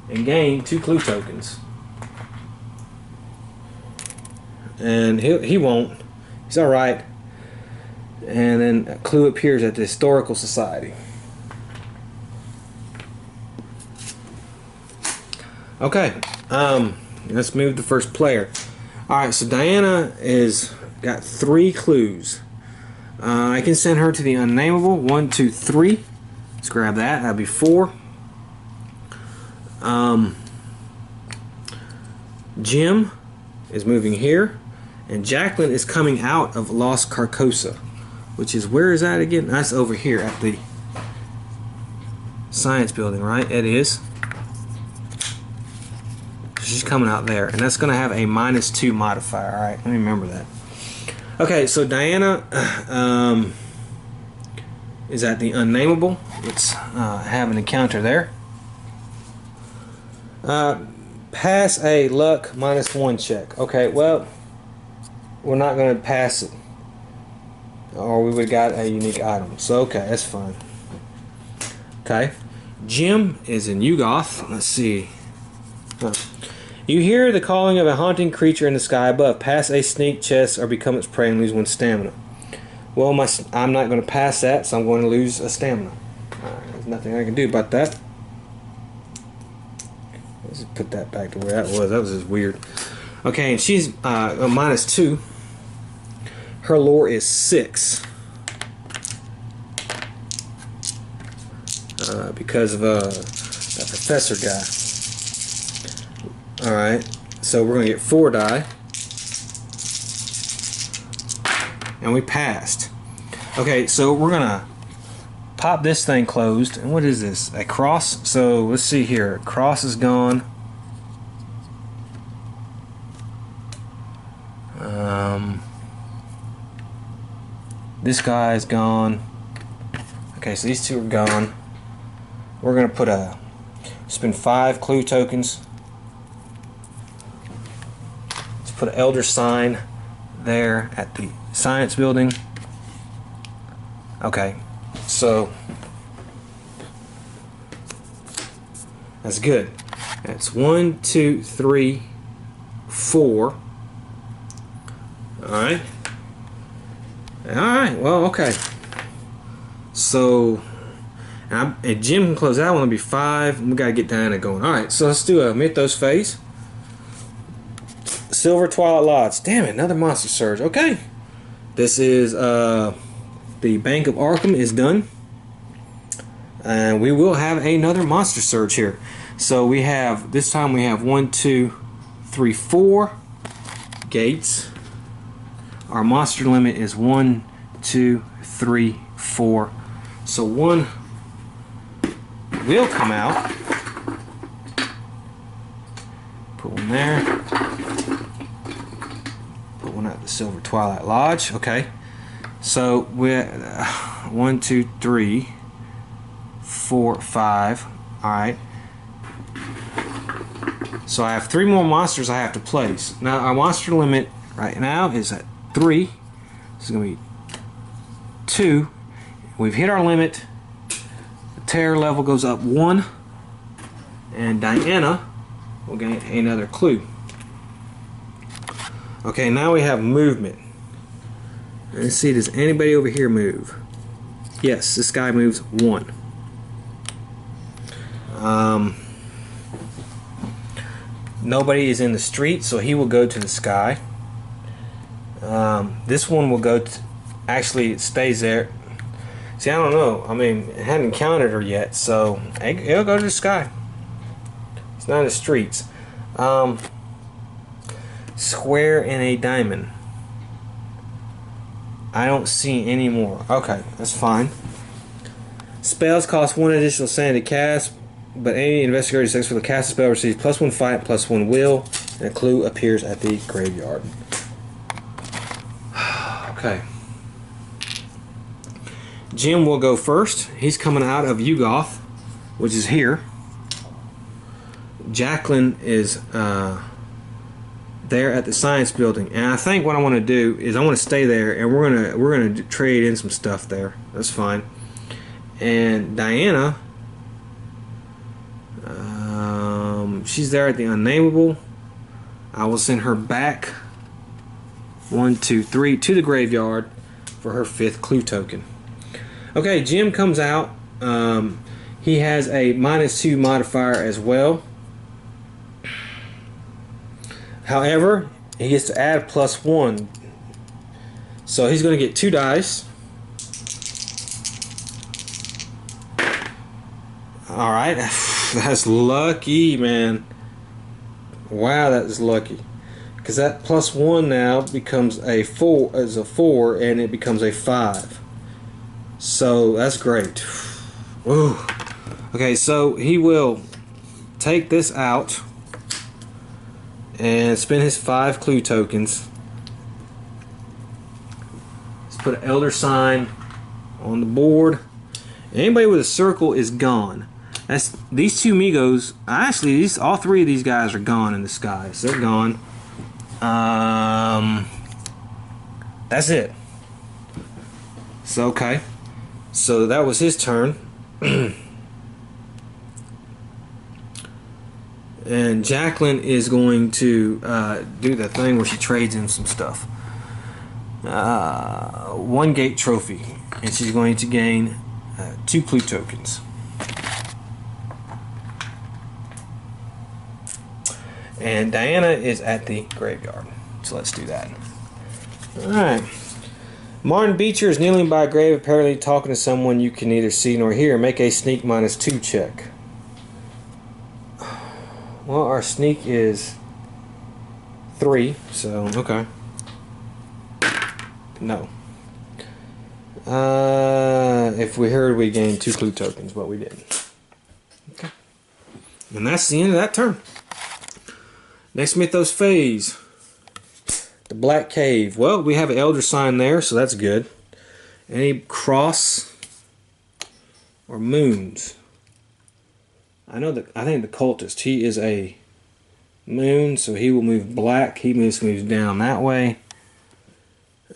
and gain 2 clue tokens. And he won't. He's alright. And then a clue appears at the Historical Society. Okay, let's move the first player. Alright, so Diana is got 3 clues. I can send her to the unnameable. 1, 2, 3. Let's grab that. That'll be 4. Jim is moving here. And Jacqueline is coming out of Las Carcosa, which is, where is that again? That's over here at the science building, right? It is. She's coming out there, and that's going to have a -2 modifier. All right, let me remember that. Okay, so Diana is at the unnameable. Let's have an encounter there. Pass a luck -1 check. Okay, well, we're not going to pass it, or we would have got a unique item. So okay, that's fine. Okay, Jim is in Yugoth. Let's see. You hear the calling of a haunting creature in the sky above. Pass a sneak chest or become its prey and lose 1 stamina. Well, I'm not going to pass that, so I'm going to lose a stamina. There's nothing I can do about that. Let's just put that back to where that was. That was just weird. Okay, and she's a -2. Her lore is 6. Because of that professor guy. Alright, so we're going to get 4 die. And we passed. Okay, so we're going to pop this thing closed. And what is this? A cross? So let's see here. Cross is gone. This guy is gone. Okay, so these 2 are gone. We're going to put spend 5 clue tokens. Let's put an elder sign there at the science building. Okay, so that's good. That's 1, 2, 3, 4. Alright. Alright, well, okay. So, and Jim can close that one. It'll be 5. We got to get Diana going. Alright, so let's do a Mythos phase. Silver Twilight Lodge. Damn it, another monster surge. Okay. This is, the Bank of Arkham is done. And we will have another monster surge here. So we have, this time we have 1, 2, 3, 4 gates. Our monster limit is 1, 2, 3, 4. So 1 will come out. Put 1 there. Put 1 at the Silver Twilight Lodge. Okay. So we're 1, 2, 3, 4, 5. Alright. So I have 3 more monsters I have to place. Now our monster limit right now is at 3. This is going to be 2. We've hit our limit. The terror level goes up 1. And Diana will gain another clue. Okay, now we have movement. Let's see, does anybody over here move? Yes, this guy moves 1. Nobody is in the street, so he will go to the sky. This one will go to, actually it stays there. See, I don't know. I mean, I hadn't encountered her yet, so it'll go to the sky. It's not in the streets. Square and a diamond. I don't see any more. Okay, that's fine. Spells cost 1 additional sanity to cast, but any investigator who successfully casts a spell receives +1 fight, +1 will, and a clue appears at the graveyard. Okay. Jim will go first. He's coming out of Yugoth, which is here. Jacqueline is there at the science building, and I think what I want to do is I want to stay there, and we're gonna trade in some stuff there. That's fine. And Diana, she's there at the Unnameable. I will send her back 1, 2, 3 to the graveyard for her 5th clue token. Okay, Jim comes out. He has a -2 modifier as well. However, he gets to add +1. So he's going to get 2 dice. Alright, that's lucky, man. Wow, that is lucky. Because that +1 now becomes a 4, and it becomes a 5. So that's great. Woo. Okay, so he will take this out and spend his 5 clue tokens. Let's put an elder sign on the board. Anybody with a circle is gone. That's these 2 Migos. Actually, all 3 of these guys are gone in the skies. They're gone. That's it. So okay. So that was his turn. And Jacqueline is going to do the thing where she trades in some stuff. 1 gate trophy. And she's going to gain 2 clue tokens. And Diana is at the graveyard. So let's do that. Alright. Martin Beecher is kneeling by a grave, apparently talking to someone you can neither see nor hear. Make a sneak -2 check. Well, our sneak is 3, so okay. No. If we heard, we gained 2 clue tokens, but we didn't. Okay. And that's the end of that turn. Next Mythos phase. The Black Cave. Well, we have an Elder sign there, so that's good. Any cross or moons? I think the cultist, he is a moon, so he will move black. He moves down that way.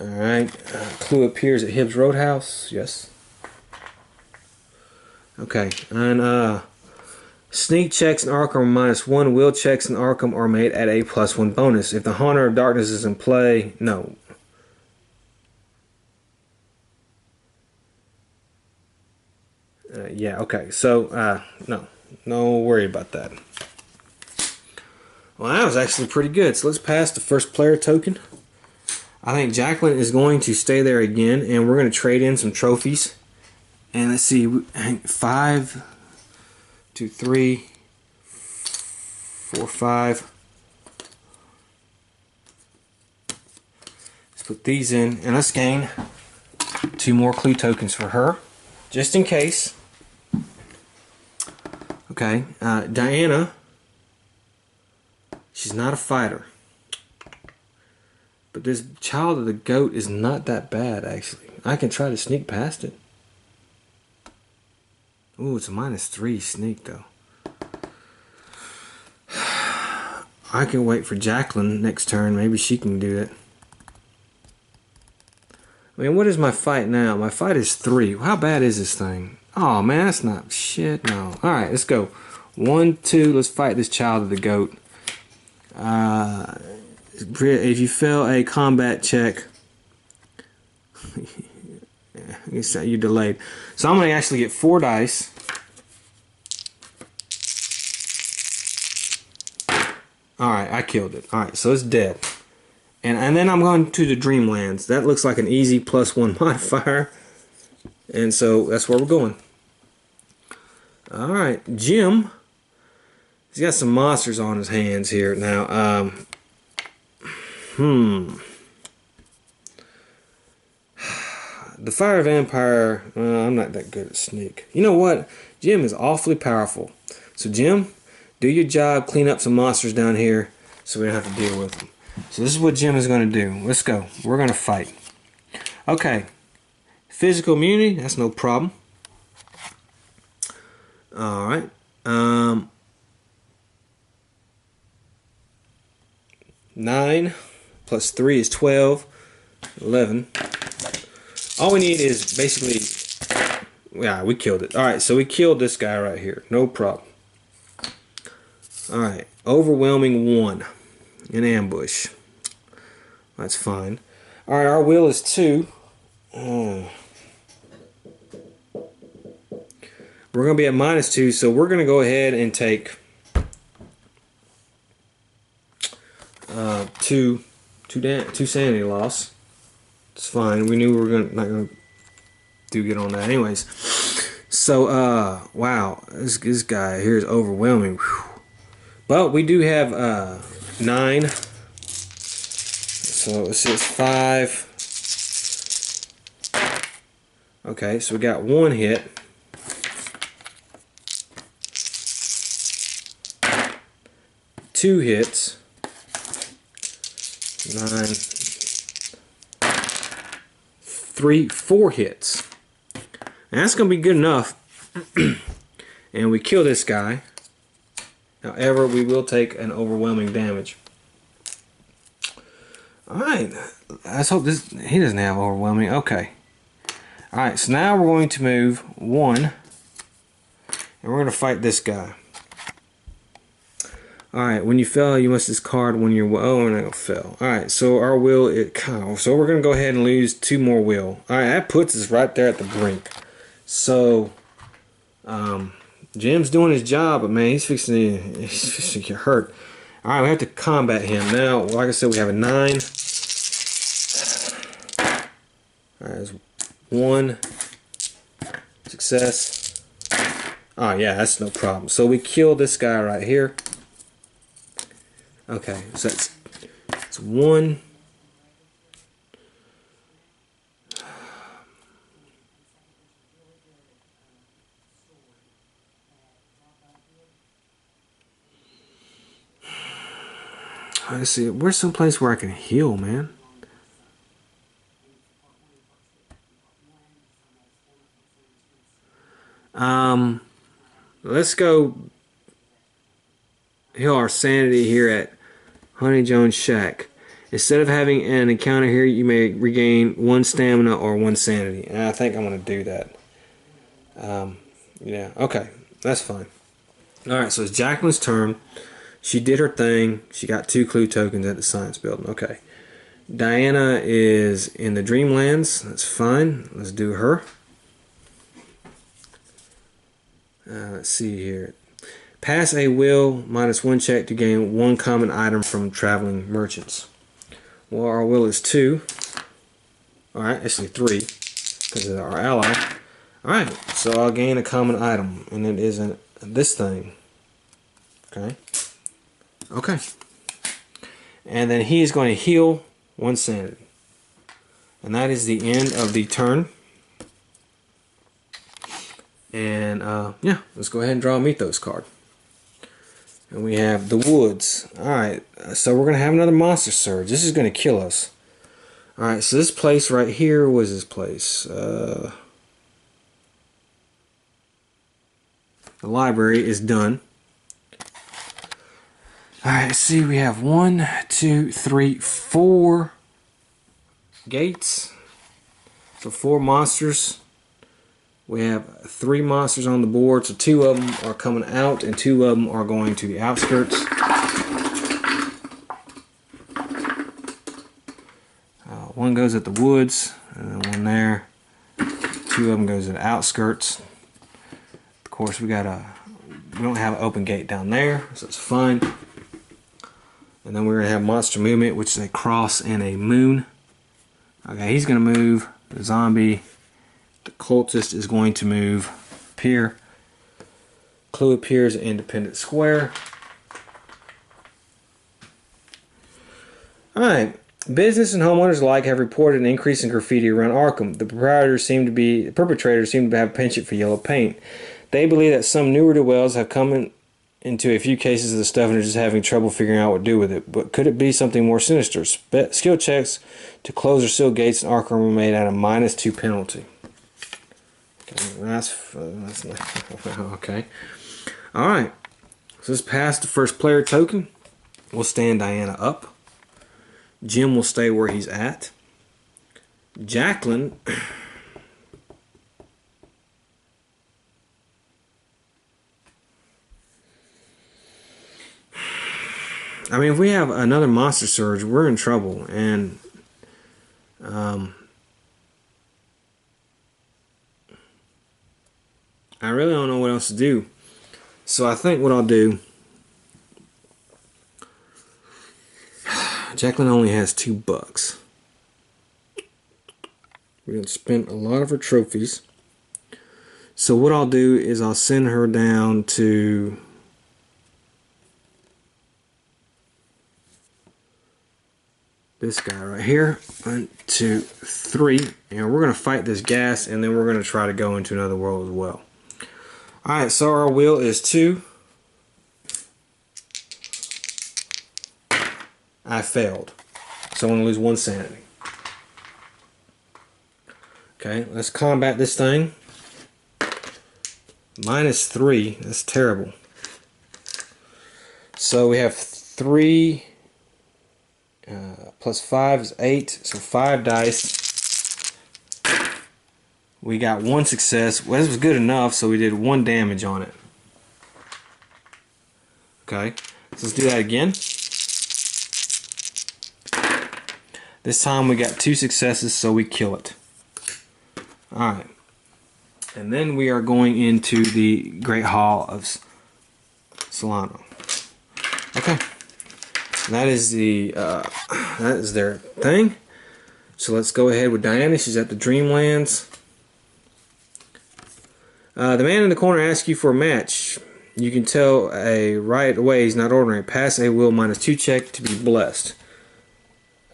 Alright. Clue appears at Hibbs Roadhouse. Yes. Okay. And sneak checks in Arkham are -1. Will checks in Arkham are made at a +1 bonus. If the Haunter of Darkness is in play, no. Yeah, okay. So, no. No worry about that. Well, that was actually pretty good. So let's pass the first player token. I think Jacqueline is going to stay there again, and we're going to trade in some trophies. And let's see, 5, 2, 3, 4, 5. Let's put these in, and let's gain 2 more clue tokens for her, just in case. Okay, Diana, she's not a fighter. But this Child of the Goat is not that bad, actually. I can try to sneak past it. Ooh, it's a -3 sneak, though. I can wait for Jacqueline next turn. Maybe she can do it. I mean, what is my fight now? My fight is 3. How bad is this thing? Oh, man, that's not shit. No. Alright, let's go. 1, 2. Let's fight this Child of the Goat. If you fail a combat check, I guess you delayed. So I'm going to actually get 4 dice. Alright, I killed it. Alright, so it's dead. And then I'm going to the Dreamlands. That looks like an easy +1 modifier. And so that's where we're going. Alright, Jim. He's got some monsters on his hands here. Now, The fire vampire, I'm not that good at sneak. You know what? Jim is awfully powerful. So Jim, do your job, clean up some monsters down here so we don't have to deal with them. So this is what Jim is going to do. Let's go. We're going to fight. Okay. Physical immunity, that's no problem. Alright. 9 plus 3 is 12. 11. All we need is basically, yeah, we killed it. Alright, so we killed this guy right here. No problem. Alright, overwhelming 1 in ambush. That's fine. Alright, our will is 2. We're going to be at -2, so we're going to go ahead and take two sanity loss. It's fine. We knew we were not going to do good on that anyways. So, wow. This guy here is overwhelming. Whew. But we do have 9. So it's 5. Okay, so we got 1 hit. Two hits. 9. 4 hits. And that's going to be good enough. And we kill this guy. However, we will take an overwhelming damage. Alright. Let's hope he doesn't have overwhelming. Okay. Alright, so now we're going to move 1. And we're going to fight this guy. Alright, when you fail, you must discard when you're... Oh, and it'll fail. Alright, so our will... So we're going to go ahead and lose 2 more will. Alright, that puts us right there at the brink. So, Jim's doing his job, but man, he's fixing to get hurt. Alright, we have to combat him. Now, like I said, we have a 9. Alright, there's 1. Success. Oh, yeah, that's no problem. So we kill this guy right here. Okay, so it's 1. Let's see, where's some place where I can heal, man? Let's go heal our sanity here at Honey Jones Shack. Instead of having an encounter here, you may regain 1 stamina or 1 sanity. And I think I'm going to do that. Yeah, okay. That's fine. Alright, so it's Jacqueline's turn. She did her thing. She got 2 clue tokens at the science building. Okay. Diana is in the Dreamlands. That's fine. Let's do her. Let's see here. Pass a will -1 check to gain 1 common item from traveling merchants. Well, our will is 2. Alright, actually 3, because of our ally. Alright, so I'll gain a common item, and it isn't this thing. Okay. Okay. And then he is going to heal 1 sanity. And that is the end of the turn. And, yeah, let's go ahead and draw a Mythos card. And we have the woods. Alright, so we're going to have another monster surge. This is going to kill us. Alright, so this place right here was this place. The library is done. Alright, let's see, we have 1, 2, 3, 4 gates. So 4 monsters. We have 3 monsters on the board, so 2 of them are coming out and 2 of them are going to the outskirts. 1 goes at the woods, and then 1 there. 2 of them goes at the outskirts. Of course, we don't have an open gate down there, so it's fine. And then we're going to have monster movement, which is a cross and a moon. Okay, he's going to move. The zombie. The cultist is going to move up here. Clue appears in independent square. Alright, Business and homeowners alike have reported an increase in graffiti around Arkham. The perpetrators seem to have a penchant for yellow paint. They believe that some newer dwellers have come into a few cases of the stuff and are just having trouble figuring out what to do with it. But could it be something more sinister? Skill checks to close or seal gates in Arkham were made at a -2 penalty. Okay, that's okay. All right. So let's pass the first player token. We'll stand Diana up. Jim will stay where he's at. Jacqueline. I mean, if we have another monster surge, we're in trouble. And I really don't know what else to do. So I think what I'll do, Jacqueline only has $2. We're going to spend a lot of her trophies. So what I'll do is I'll send her down to this guy right here. 1, 2, 3. And we're going to fight this gas, and then we're going to try to go into another world as well. Alright, so our wheel is 2. I failed. So I'm going to lose 1 sanity. Okay, let's combat this thing. -3. That's terrible. So we have 3 plus 5 is 8. So 5 dice. We got 1 success. Well, this was good enough, so we did 1 damage on it. Okay, so let's do that again. This time we got 2 successes, so we kill it. Alright. And then we are going into the Great Hall of Solano. Okay. That is their thing. So let's go ahead with Diana. She's at the Dreamlands. The man in the corner asks you for a match. You can tell right away he's not ordinary. Pass a will -2 check to be blessed.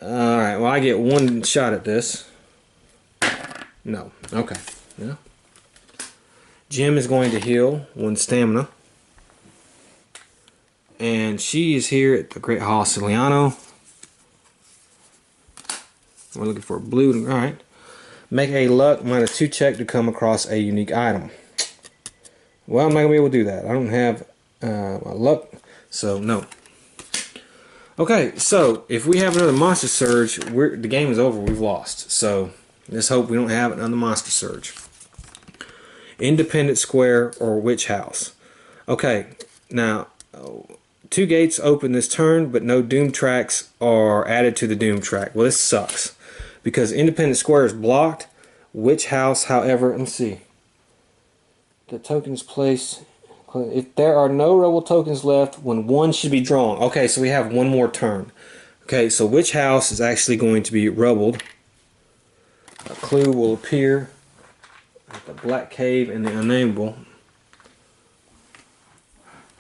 Alright, well I get 1 shot at this. No. Okay. Yeah. Jim is going to heal 1 stamina. And she is here at the Great Hall of Solano. We're looking for a blue. Alright. Make a luck -2 check to come across a unique item. Well, I'm not going to be able to do that. I don't have luck, so no. Okay, so if we have another monster surge, the game is over. We've lost. So let's hope we don't have another monster surge. Independent Square or Witch House. Okay, now 2 gates open this turn, but no doom tracks are added to the doom track. Well, this sucks because Independent Square is blocked. Witch House, however, let's see. The tokens placed. If there are no rebel tokens left, when 1 should be drawn. Okay, so we have 1 more turn. Okay, so Witch House is actually going to be rebelled. A clue will appear at the Black Cave and the Unnameable.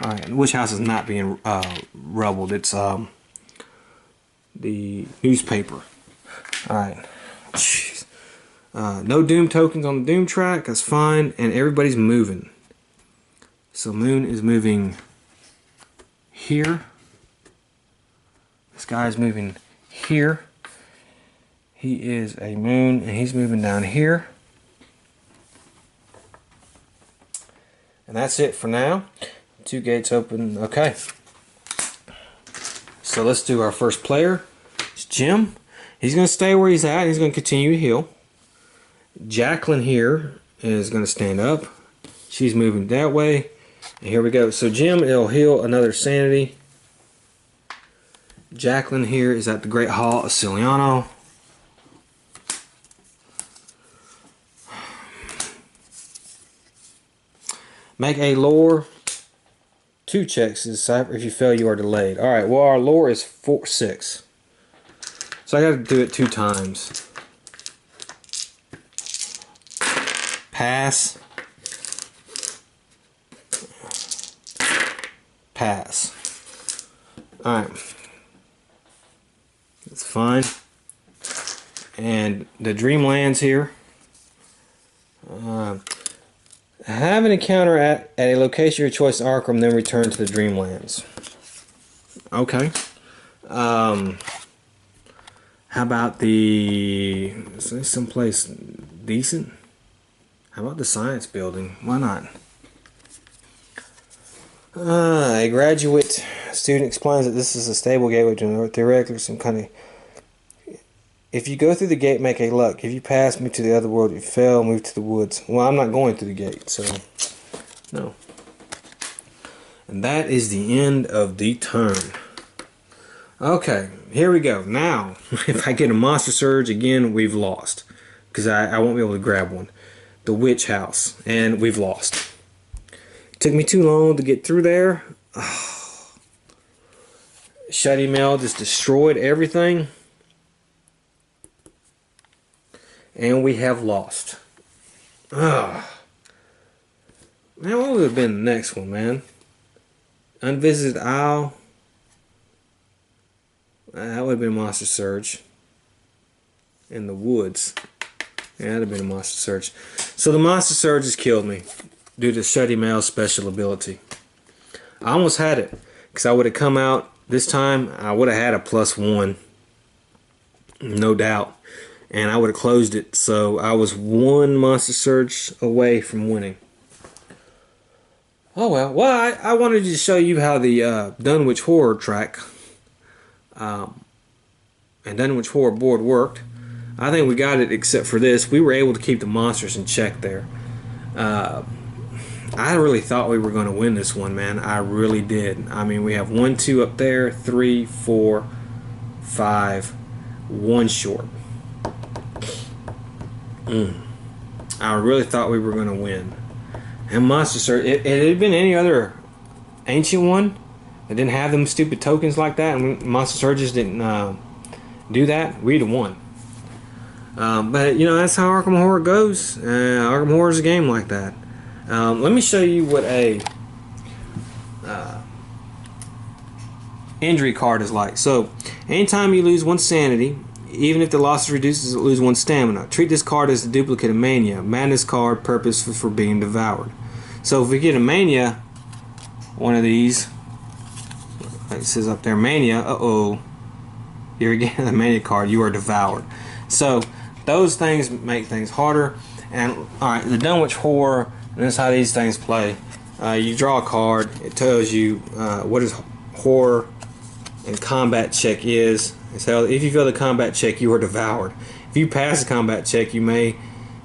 Alright, Witch House is not being rebelled. It's the newspaper. Alright. Jeez. No doom tokens on the doom track. That's fine. And everybody's moving. So Moon is moving here. This guy's moving here. He is a Moon and he's moving down here. And that's it for now. 2 gates open. Okay. So let's do our first player. It's Jim. He's going to stay where he's at. He's going to continue to heal. Jacqueline here is going to stand up. She's moving that way. And here we go. So Jim, it'll heal another sanity. Jacqueline here is at the Great Hall of Ciliano. Make a lore 2 checks to decipher. If you fail, you are delayed. Alright, well our lore is 6. So I got to do it 2 times. Pass. Pass. Alright. Let's fine. And the Dreamlands here. Have an encounter at a location of your choice in Arkham, then return to the Dreamlands. Okay. How about the someplace decent? How about the science building? Why not? A graduate student explains that this is a stable gateway to theoretically some kind of. If you go through the gate, make a luck. If you pass, move to the other world. If you fail, move to the woods. Well, I'm not going through the gate, so no. And that is the end of the turn. Okay, here we go. Now, if I get a monster surge again, we've lost. Because I won't be able to grab one. The witch house. And we've lost. Took me too long to get through there. Oh. Shudde mell just destroyed everything. And we have lost. Ugh. Man, what would have been the next one, man? Unvisited Isle. That would have been Monster Surge. In the woods. Yeah, that would have been a Monster Surge. So the Monster Surge has killed me. Due to Shudde mell's special ability. I almost had it. Because I would have come out this time. I would have had a +1. No doubt. And I would have closed it. So I was one Monster Surge away from winning. Oh well. Well, I wanted to show you how the Dunwich Horror track and Dunwich Horror board worked. I think we got it except for this. We were able to keep the monsters in check there. I really thought we were going to win this one, man. I really did. I mean, we have 1, 2 up there, 3, 4, 5, 1 short. I really thought we were going to win. And Monster Surge, it had been any other ancient one that didn't have them stupid tokens like that, and Monster Surges didn't do that, we'd have won. But, you know, that's how Arkham Horror goes. Arkham Horror is a game like that. Let me show you what a injury card is like. So, anytime you lose 1 sanity, even if the loss is reduced, you lose 1 stamina. Treat this card as a duplicate of Mania. Madness card, purpose for being devoured. So if we get a Mania, one of these, like it says up there, Mania, you're getting the Mania card, you are devoured. So those things make things harder. And alright, the Dunwich Horror, and this is how these things play. You draw a card, it tells you what is horror and combat check is. So if you fail the combat check, you are devoured. If you pass the combat check, you may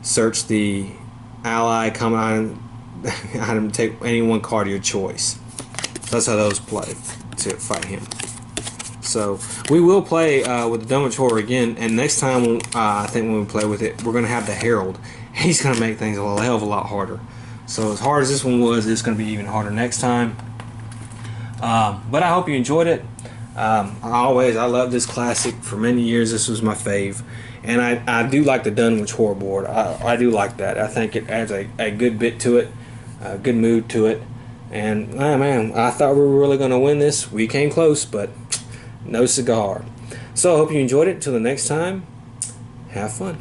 search the ally combat item to take any one card of your choice. So that's how those play to fight him. So we will play with the Dunwich Horror again, and next time I think when we play with it, we're going to have the Herald. He's going to make things a hell of a lot harder. So as hard as this one was, it's going to be even harder next time. But I hope you enjoyed it. I love this classic. For many years this was my fave, and I do like the Dunwich Horror board. I do like that. I think it adds a good bit to it, a good mood to it, and man, I thought we were really going to win this. We came close, but no cigar. So I hope you enjoyed it. Until the next time, have fun.